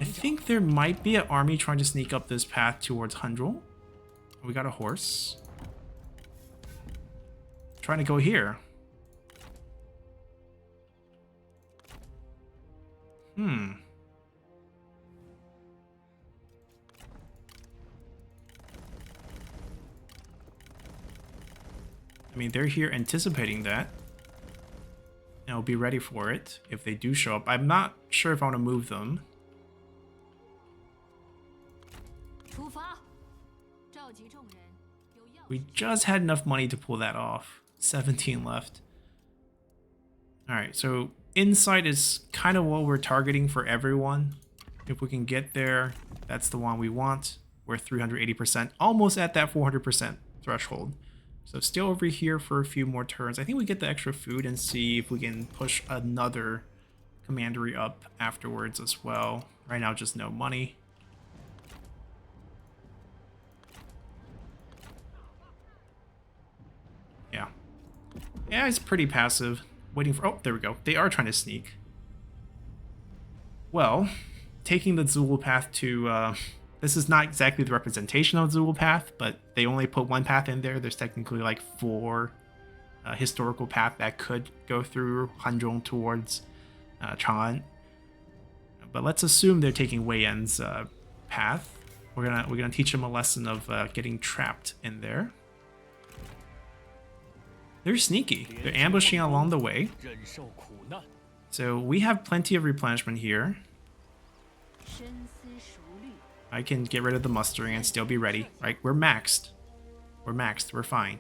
I think there might be an army trying to sneak up this path towards Hanzhong. We got a horse. Trying to go here. I mean, they're here anticipating that. And I'll be ready for it if they do show up. I'm not sure if I want to move them. We just had enough money to pull that off. 17 left. Alright, so inside is kind of what we're targeting for everyone. If we can get there, that's the one we want. We're 380%, almost at that 400% threshold. So still over here for a few more turns. I think we get the extra food and see if we can push another commandery up afterwards as well. Right now, just no money. Yeah. Yeah, it's pretty passive. Waiting for... Oh, there we go. They are trying to sneak. Well, taking the Zulu path to... this is not exactly the representation of the Zulu path, but they only put 1 path in there. There's technically like 4 historical path that could go through Hanzhong towards Chang'an. But let's assume they're taking Wei Yan's path. We're gonna teach them a lesson of getting trapped in there. They're sneaky. They're ambushing along the way. So we have plenty of replenishment here. I can get rid of the mustering and still be ready. Right, we're maxed. We're maxed. We're fine.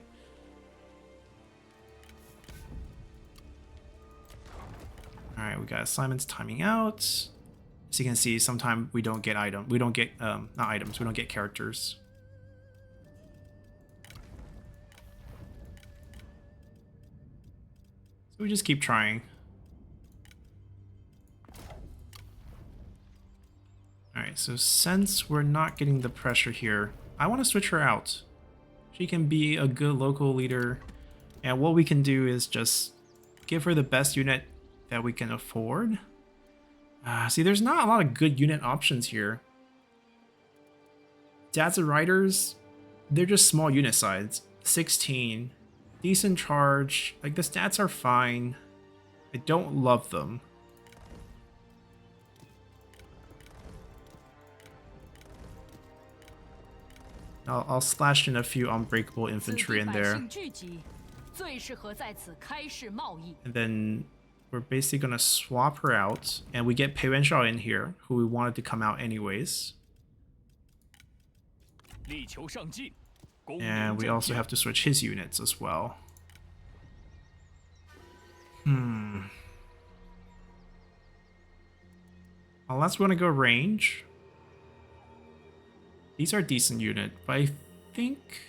All right, we got assignments timing out. As you can see, sometimes we don't get items. We don't get not items. We don't get characters. So we just keep trying. Alright, so since we're not getting the pressure here, I want to switch her out. She can be a good local leader, and what we can do is just give her the best unit that we can afford. See, there's not a lot of good unit options here. Daza Riders, they're just small unit size. 16. Decent charge. Like, the stats are fine. I don't love them. I'll slash in a few unbreakable infantry in there. And then we're basically going to swap her out. And we get Pei Wenshao in here, who we wanted to come out anyways. And we also have to switch his units as well. Unless we want to go range. These are decent unit, but I think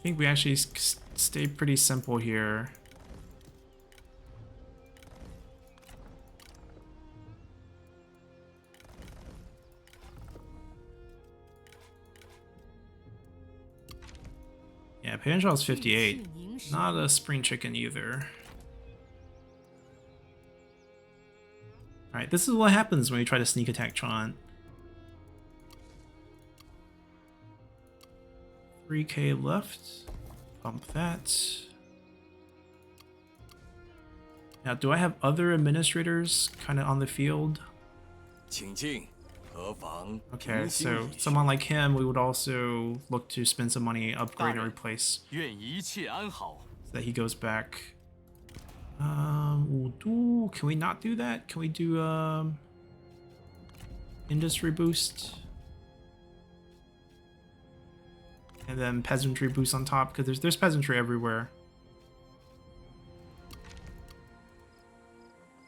we actually stay pretty simple here. Yeah, Pei Wenshao is 58. Not a spring chicken either. Alright, this is what happens when you try to sneak attack Chang'an. 3k left. Pump that. Now, do I have other administrators kind of on the field? Okay, so someone like him, we would also look to spend some money, upgrade or replace, so that he goes back. Can we not do that? Can we do industry boost? And then peasantry boost on top, because there's peasantry everywhere.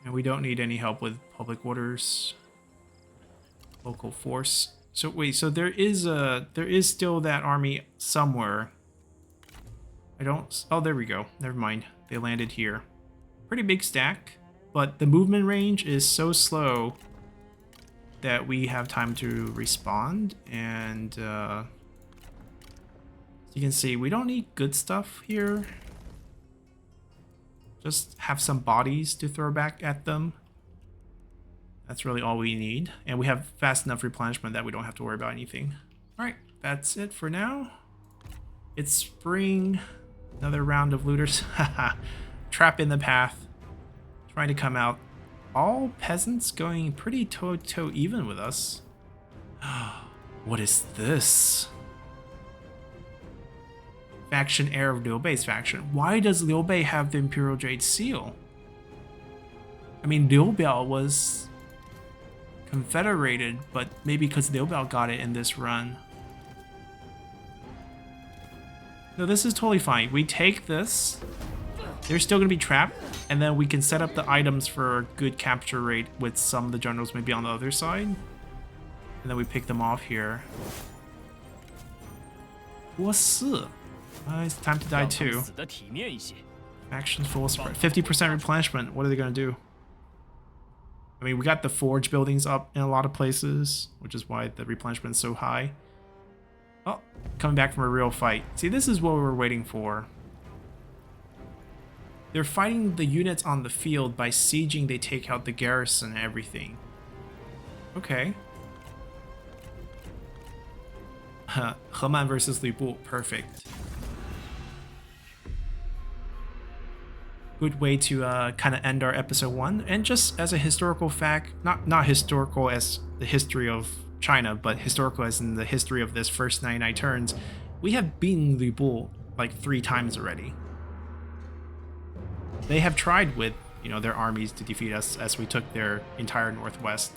And we don't need any help with public orders. Local force. So wait, so there is still that army somewhere. Oh, there we go. Never mind. They landed here. Pretty big stack, but the movement range is so slow that we have time to respond. And as you can see, we don't need good stuff here. Just have some bodies to throw back at them. That's really all we need. And we have fast enough replenishment that we don't have to worry about anything. All right, that's it for now. It's spring. Another round of looters. Haha. Trap in the path. Trying to come out. All peasants going pretty toe-to-toe even with us. What is this? Faction heir of Liu Bei's faction. Why does Liu Bei have the Imperial Jade Seal? I mean, Liu Biao was confederated, but maybe because Liu Biao got it in this run. No, this is totally fine. We take this. They're still going to be trapped, and then we can set up the items for a good capture rate with some of the generals maybe on the other side. And then we pick them off here. What's up? It's time to die too. Action full spread. 50% replenishment. What are they going to do? I mean, we got the forge buildings up in a lot of places, which is why the replenishment is so high. Oh, coming back from a real fight. See, this is what we were waiting for. They're fighting the units on the field. By sieging, they take out the garrison and everything. Okay. Heman versus Lu Bu, perfect. Good way to kind of end our episode 1. And just as a historical fact, not historical as the history of China, but historical as in the history of this first 99 turns, we have beaten Lu Bu like 3 times already. They have tried with, you know, their armies to defeat us as we took their entire northwest,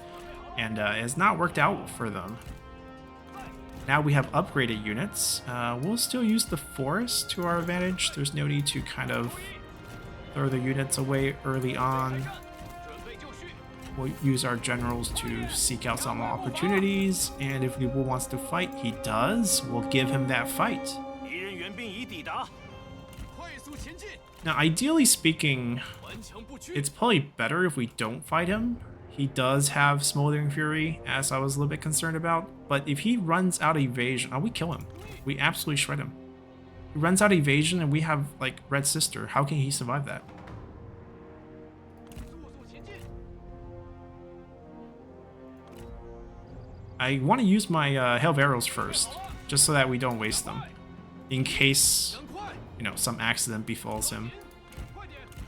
and it has not worked out for them. Now we have upgraded units. We'll still use the forest to our advantage. There's no need to kind of throw the units away early on. We'll use our generals to seek out some opportunities, and if Lu Bu wants to fight, he does. We'll give him that fight. Now, ideally speaking, it's probably better if we don't fight him. He does have Smoldering Fury, as I was a little bit concerned about, but if he runs out of evasion, we kill him. We absolutely shred him. He runs out of evasion and we have, like, Red Sister. How can he survive that? I want to use my Hail of Arrows first, just so that we don't waste them. In case, you know, some accident befalls him.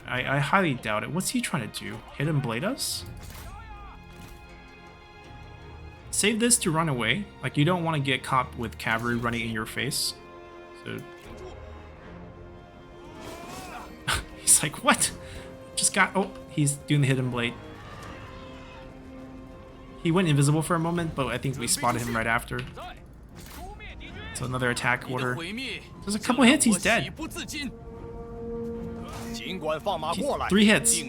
I highly doubt it. What's he trying to do? Hit and blade us? Save this to run away. Like, you don't want to get caught with cavalry running in your face. So... He's like, what? Just got... Oh, he's doing the hidden blade. He went invisible for a moment, but I think we spotted him right after. So another attack order. There's a couple hits, he's dead. 3 hits.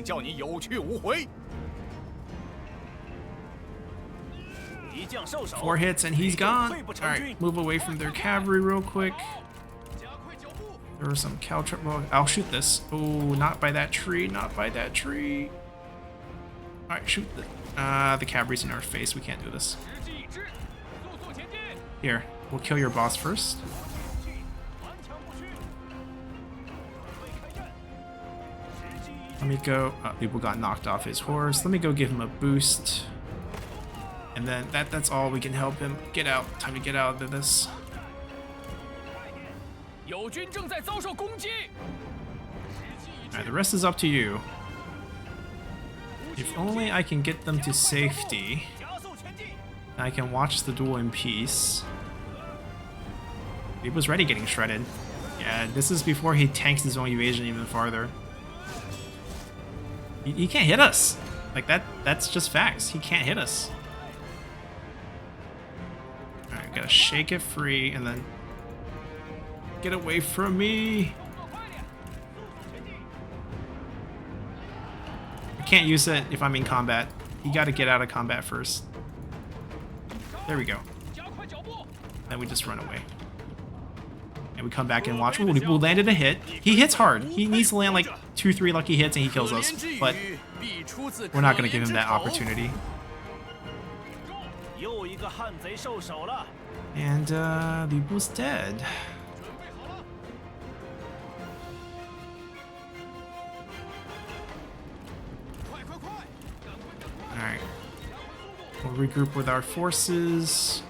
4 hits and he's gone. Alright, move away from their cavalry real quick. There was some caltrip. Well, I'll shoot this. Oh, not by that tree, not by that tree. Alright, shoot the cavalry's in our face. We can't do this. Here, we'll kill your boss first. Let me go. People got knocked off his horse. Let me go give him a boost. And then that's all we can help him. Get out. Time to get out of this. Alright, the rest is up to you. If only I can get them to safety, I can watch the duel in peace. He was already getting shredded. Yeah, this is before he tanks his own evasion even farther. He can't hit us. Like, that's just facts. He can't hit us. Alright, gotta shake it free and then get away from me. I can't use it if I'm in combat. You gotta get out of combat first. There we go. Then we just run away. And we come back and watch. Ooh, we landed a hit. He hits hard. He needs to land like 2-3 lucky hits and he kills us. But we're not gonna give him that opportunity. And Lu Bu's dead. Alright. We'll regroup with our forces.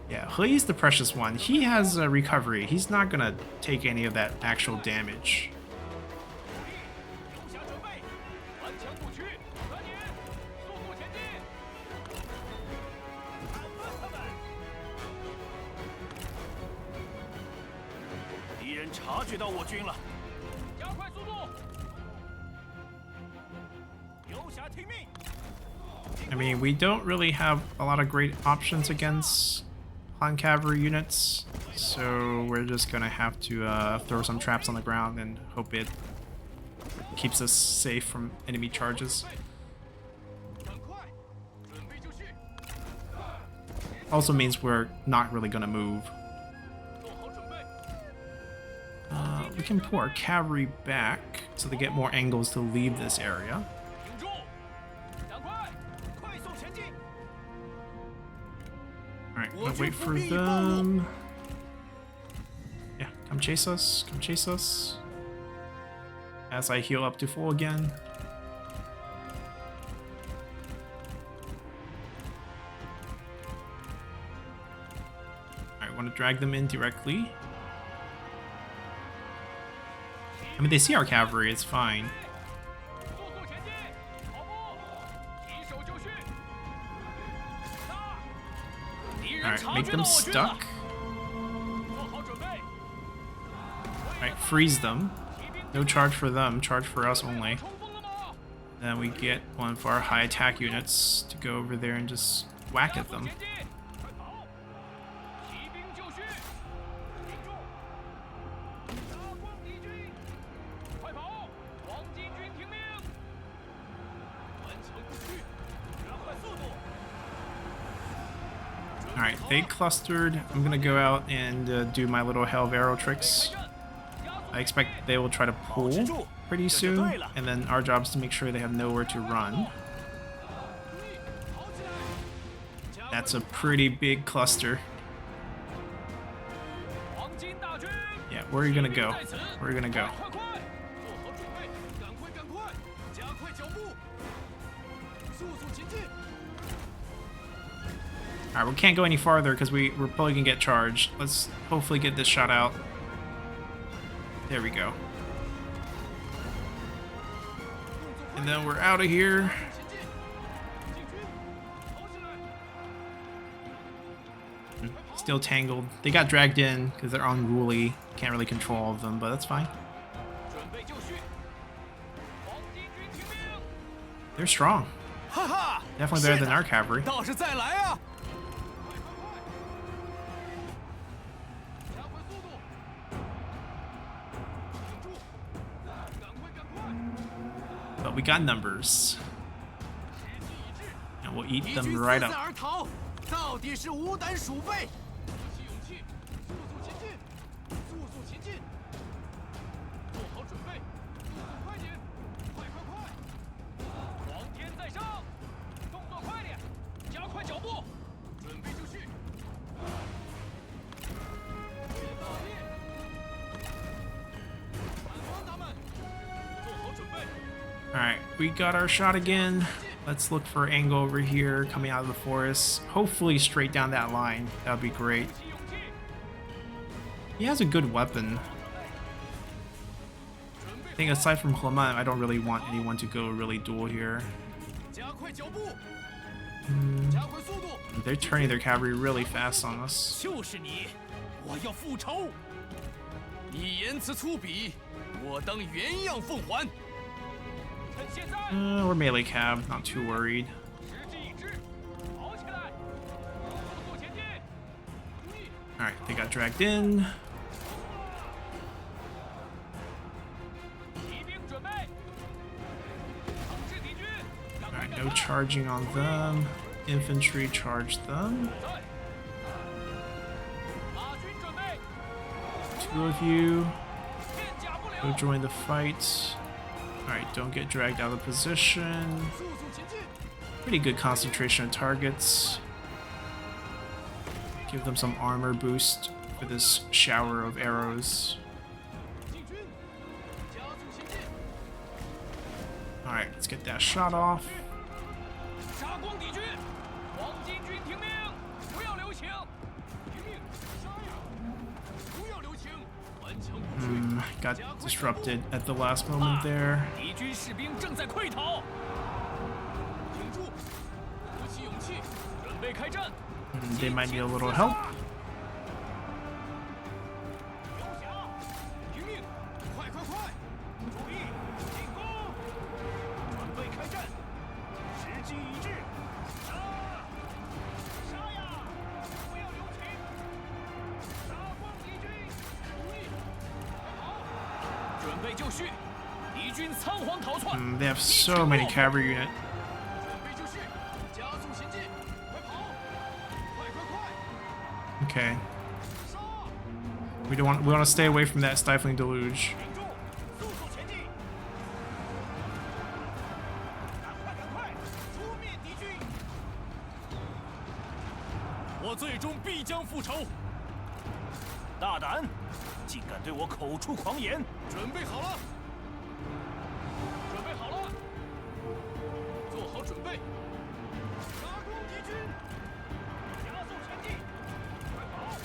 Yeah, He's the precious one. He has a recovery. He's not gonna take any of that actual damage. I mean, we don't really have a lot of great options against Han cavalry units, so we're just gonna have to throw some traps on the ground and hope it keeps us safe from enemy charges. Also means we're not really gonna move. We can pull our cavalry back so they get more angles to leave this area. Alright, we'll wait for them. Yeah, come chase us, come chase us. as I heal up to full again. Alright, want to drag them in directly. I mean, they see our cavalry, it's fine. Alright, make them stuck. Alright, freeze them. No charge for them, charge for us only. Then we get one of our high attack units to go over there and just whack at them. Alright, they clustered. I'm gonna go out and do my little hell of arrow tricks. I expect they will try to pull pretty soon, and then our job is to make sure they have nowhere to run. That's a pretty big cluster. Yeah, where are you gonna go? Where are you gonna go? Alright, we can't go any farther because we're probably gonna get charged. Let's hopefully get this shot out. There we go. And then we're out of here. Still tangled. They got dragged in because they're unruly. Can't really control all of them, but that's fine. They're strong. Definitely better than our cavalry. But we got numbers. And we'll eat them right up. Alright, we got our shot again. Let's look for angle over here coming out of the forest. Hopefully straight down that line. That would be great. He has a good weapon. I think aside from Clement, I don't really want anyone to go really dual here. They're turning their cavalry really fast on us. We're melee cab, not too worried. Alright, they got dragged in. Alright, no charging on them. Infantry charge them. Two of you. Go join the fight. Alright, don't get dragged out of position. Pretty good concentration of targets. Give them some armor boost for this shower of arrows. Alright, let's get that shot off. Got disrupted at the last moment there. They might need a little help. They have so many cavalry units. Okay. We want to stay away from that stifling deluge.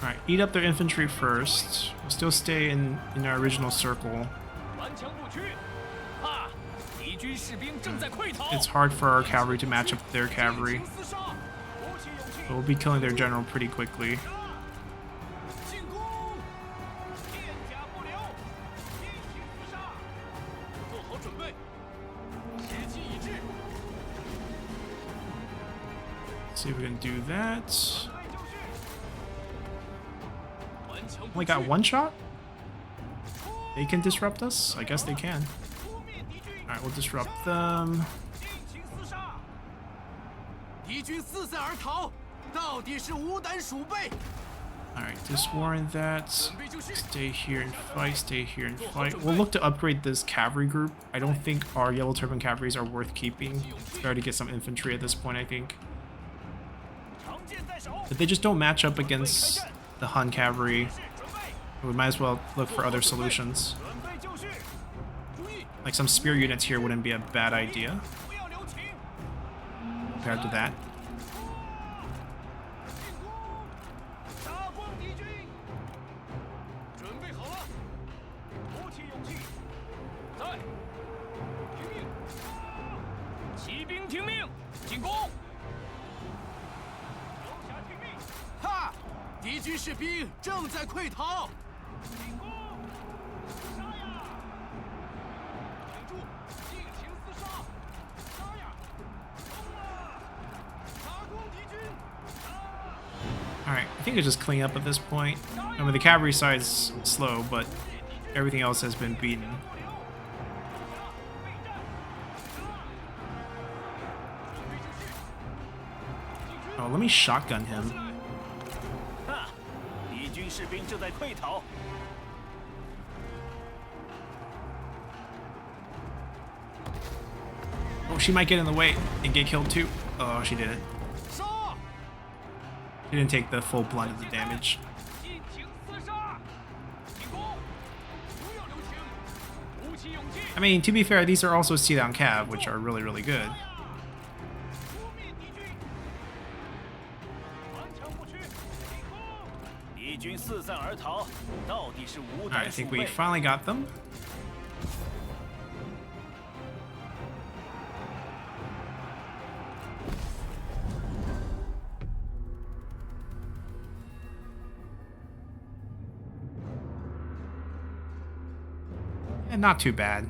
Alright, eat up their infantry first. We'll still stay in our original circle. It's hard for our cavalry to match up with their cavalry. But we'll be killing their general pretty quickly. See if we can do that. Only got one shot? They can disrupt us? I guess they can. Alright, we'll disrupt them. Alright, diswarrant that. Stay here and fight, stay here and fight. We'll look to upgrade this cavalry group. I don't think our Yellow Turban cavalries are worth keeping. It's better to get some infantry at this point, I think. If they just don't match up against the Han cavalry, we might as well look for other solutions. Like some spear units here wouldn't be a bad idea compared to that. Alright, I think it's just clean up at this point. I mean, the cavalry side's slow, but everything else has been beaten. Oh, let me shotgun him. Oh, she might get in the way and get killed too. Oh, she didn't. She didn't take the full blunt of the damage. I mean, to be fair, these are also C-down cav, which are really, really good. Alright, I think we finally got them. And not too bad.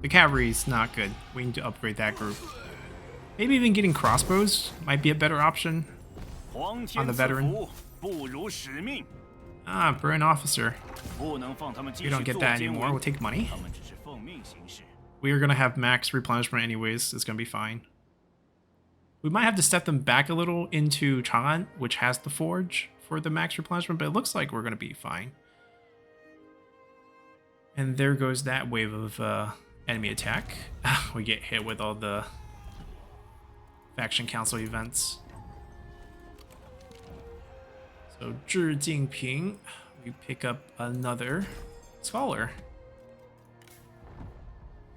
The cavalry's not good. We need to upgrade that group. Maybe even getting crossbows might be a better option on the veteran. Ah, burn officer. We don't get that anymore. We'll take money. We are going to have max replenishment anyways. It's going to be fine. We might have to step them back a little into Chang'an, which has the forge for the max replenishment, but it looks like we're going to be fine. And there goes that wave of enemy attack. We get hit with all the faction council events. So, Zhi Jingping, we pick up another scholar.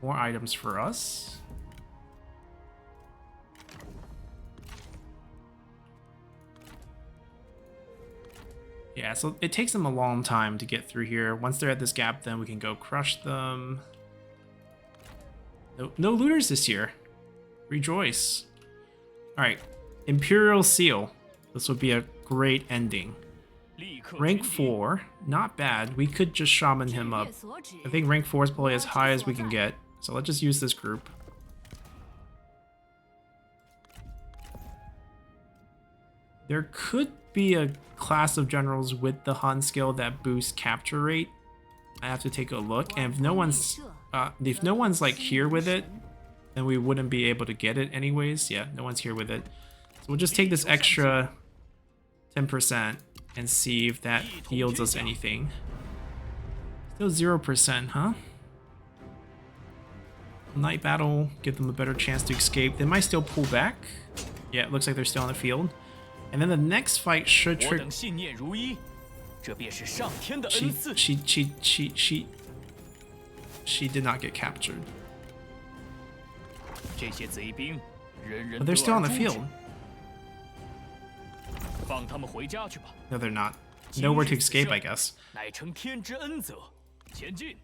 More items for us. Yeah, so it takes them a long time to get through here. Once they're at this gap, then we can go crush them. No looters this year. Rejoice. Alright, Imperial Seal. This would be a great ending. Rank 4, not bad. We could just shaman him up. I think rank 4 is probably as high as we can get. So let's just use this group. There could be a class of generals with the Han skill that boosts capture rate. I have to take a look, and if no one's like here with it, then we wouldn't be able to get it anyways. Yeah, no one's here with it. So we'll just take this extra 10% and see if that yields us anything. Still 0%, huh? Night battle, give them a better chance to escape. They might still pull back. Yeah, it looks like they're still on the field. And then the next fight should trigger. She did not get captured. But they're still on the field. 放他们回家去吧。 No, they're not. Nowhere to escape, I guess. 乃承天之恩泽，前进。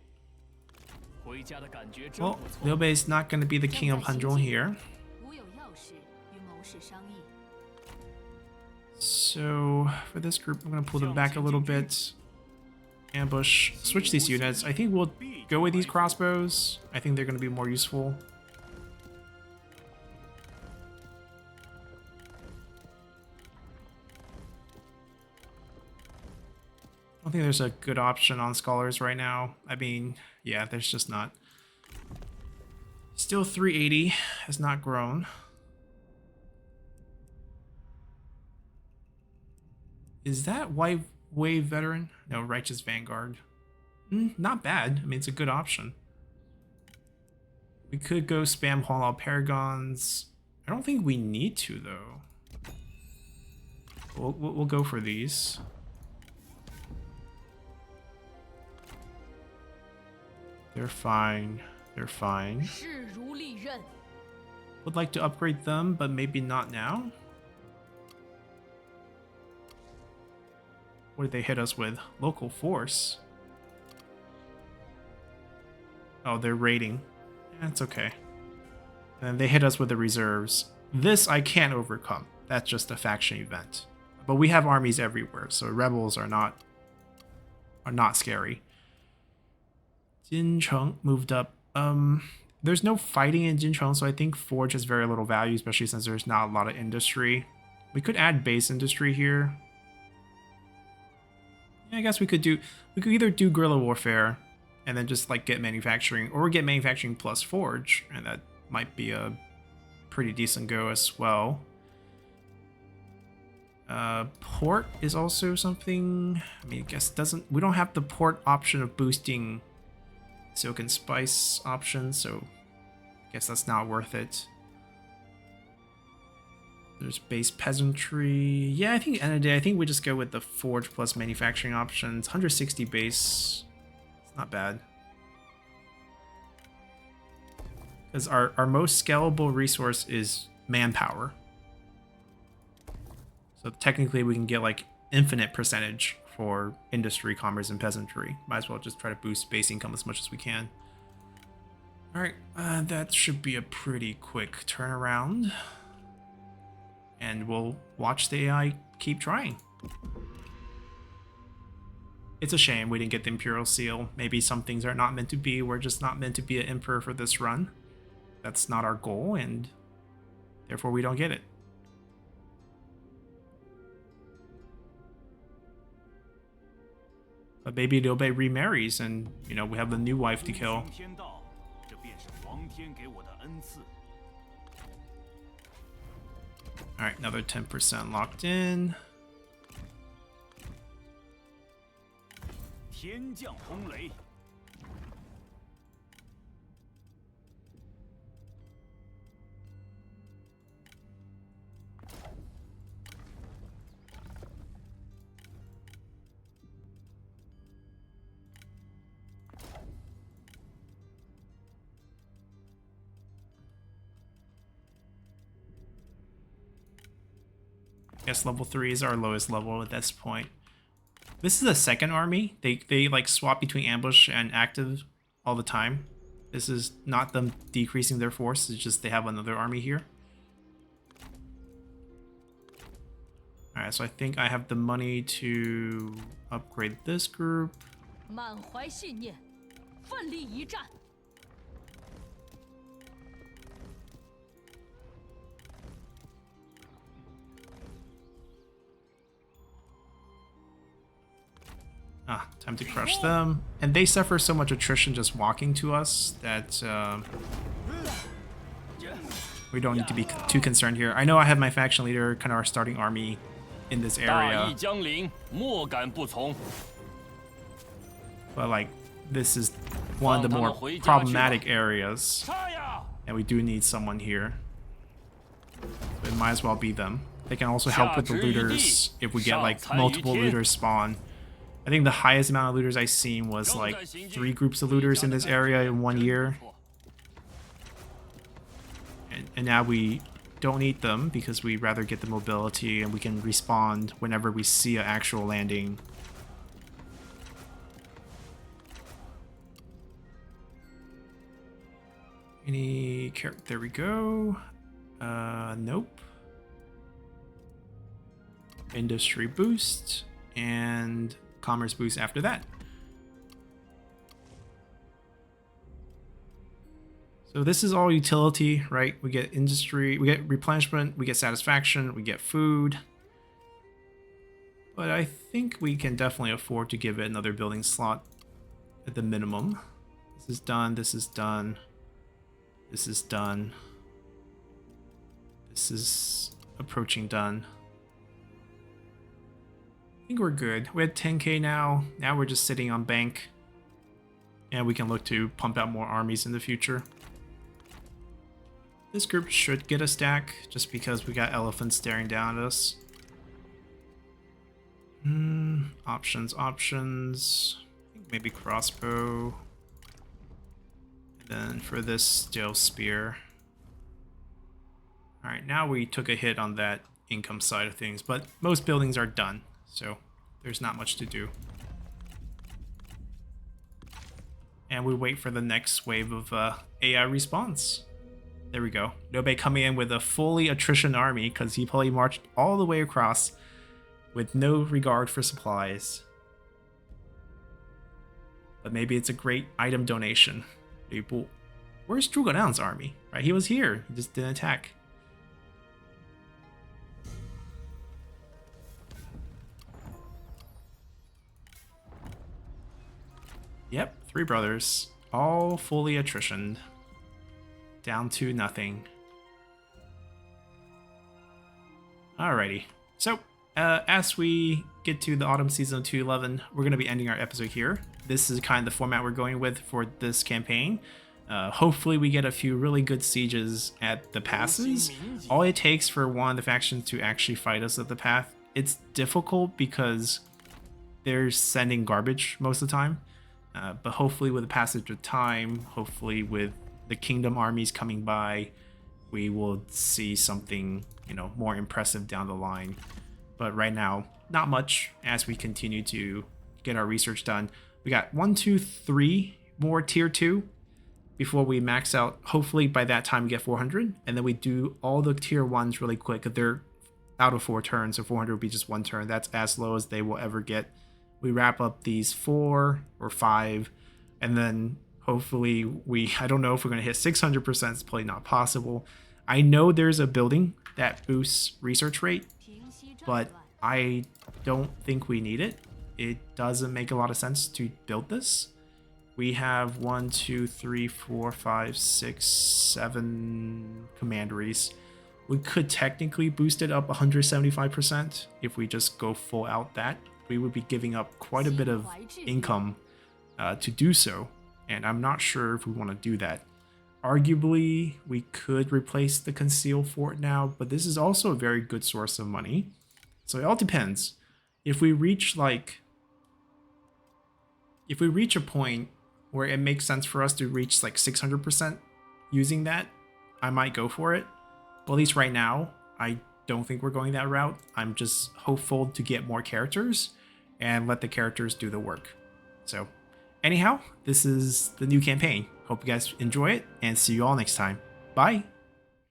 回家的感觉真 Well, 不错。 Liu Bei's not going to be the king of Hanzhong here. 吾有要事与谋士商议。 So for this group, I'm going to pull them back a little bit. Ambush. Switch these units. I think we'll go with these crossbows. I think they're going to be more useful. I don't think there's a good option on scholars right now. I mean, yeah, there's just not. Still 380 has not grown. Is that White Wave Veteran? No, Righteous Vanguard. Not bad. I mean, it's a good option. We could go spam Haul Out Paragons. I don't think we need to, though. We'll go for these. They're fine. They're fine. 势如利刃。 Would like to upgrade them, but maybe not now. What did they hit us with? Local force. Oh, they're raiding. That's okay. And then they hit us with the reserves. This I can't overcome. That's just a faction event. But we have armies everywhere, so rebels are not scary. Jincheng moved up. There's no fighting in Jincheng, so I think Forge has very little value, especially since there's not a lot of industry. We could add base industry here. Yeah, I guess we could either do guerrilla warfare and then just like get manufacturing, or get manufacturing plus Forge, and that might be a pretty decent go as well. Port is also something. I mean, I guess we don't have the port option of boosting Silk and Spice option, so I guess that's not worth it. There's base peasantry. Yeah, I think at the end of the day, I think we just go with the Forge plus manufacturing options. 160 base. It's not bad. Because our most scalable resource is manpower. So technically we can get like infinite percentage for industry, commerce, and peasantry. Might as well just try to boost base income as much as we can. Alright, that should be a pretty quick turnaround. And we'll watch the AI keep trying. It's a shame we didn't get the Imperial Seal. Maybe some things are not meant to be. We're just not meant to be an emperor for this run. That's not our goal, and therefore we don't get it. But maybe Liu Bei remarries and, you know, we have the new wife to kill. Alright, another 10% locked in. I guess level 3 is our lowest level at this point. This is a second army. They like swap between ambush and active all the time. This is not them decreasing their force, it's just they have another army here. Alright, so I think I have the money to upgrade this group. 满怀信念，奋力一战。 Ah, time to crush them. And they suffer so much attrition just walking to us that we don't need to be too concerned here. I know I have my faction leader, kind of our starting army in this area. But like, this is one of the more problematic areas. And we do need someone here. So it might as well be them. They can also help with the looters if we get like multiple looters spawn. I think the highest amount of looters I've seen was like 3 groups of looters in this area in 1 year. And now we don't need them because we rather get the mobility and we can respawn whenever we see an actual landing. Any character? There we go. Nope. Industry boost and commerce boost after that. So this is all utility, right? We get industry, we get replenishment, we get satisfaction, we get food. But I think we can definitely afford to give it another building slot at the minimum. This is done, this is done, this is done. This is approaching done. I think we're good. We had 10k now. Now we're just sitting on bank. And we can look to pump out more armies in the future. This group should get a stack just because we got elephants staring down at us. Options. I think maybe crossbow. And then for this, still spear. Alright, now we took a hit on that income side of things, but most buildings are done, so there's not much to do. And we wait for the next wave of AI response. There we go. Nobe coming in with a fully attrition army because he probably marched all the way across with no regard for supplies. But maybe it's a great item donation. People, where's Zhuge Liang's army? Right, he was here. He just didn't attack. Yep, 3 brothers, all fully attritioned. Down to nothing. Alrighty, so as we get to the autumn season of 211, we're going to be ending our episode here. This is kind of the format we're going with for this campaign. Hopefully we get a few really good sieges at the passes. All it takes for one of the factions to actually fight us at the path. It's difficult because they're sending garbage most of the time. But hopefully with the passage of time, hopefully with the kingdom armies coming by, we will see something, you know, more impressive down the line. But right now, not much as we continue to get our research done. We got 1, 2, 3 more tier 2 before we max out. Hopefully by that time we get 400, and then we do all the tier 1s really quick because they're out of 4 turns, so 400 will be just 1 turn. That's as low as they will ever get. We wrap up these 4 or 5, and then hopefully I don't know if we're going to hit 600%. It's probably not possible. I know there's a building that boosts research rate, but I don't think we need it. It doesn't make a lot of sense to build this. We have 1, 2, 3, 4, 5, 6, 7 commanderies. We could technically boost it up 175% if we just go full out that. We would be giving up quite a bit of income to do so, and I'm not sure if we want to do that. Arguably, we could replace the concealed fort now, but this is also a very good source of money. So it all depends. If we reach a point where it makes sense for us to reach like 600% using that, I might go for it. But at least right now, I don't think we're going that route. I'm just hopeful to get more characters and let the characters do the work. So anyhow, this is the new campaign. Hope you guys enjoy it and see you all next time. Bye!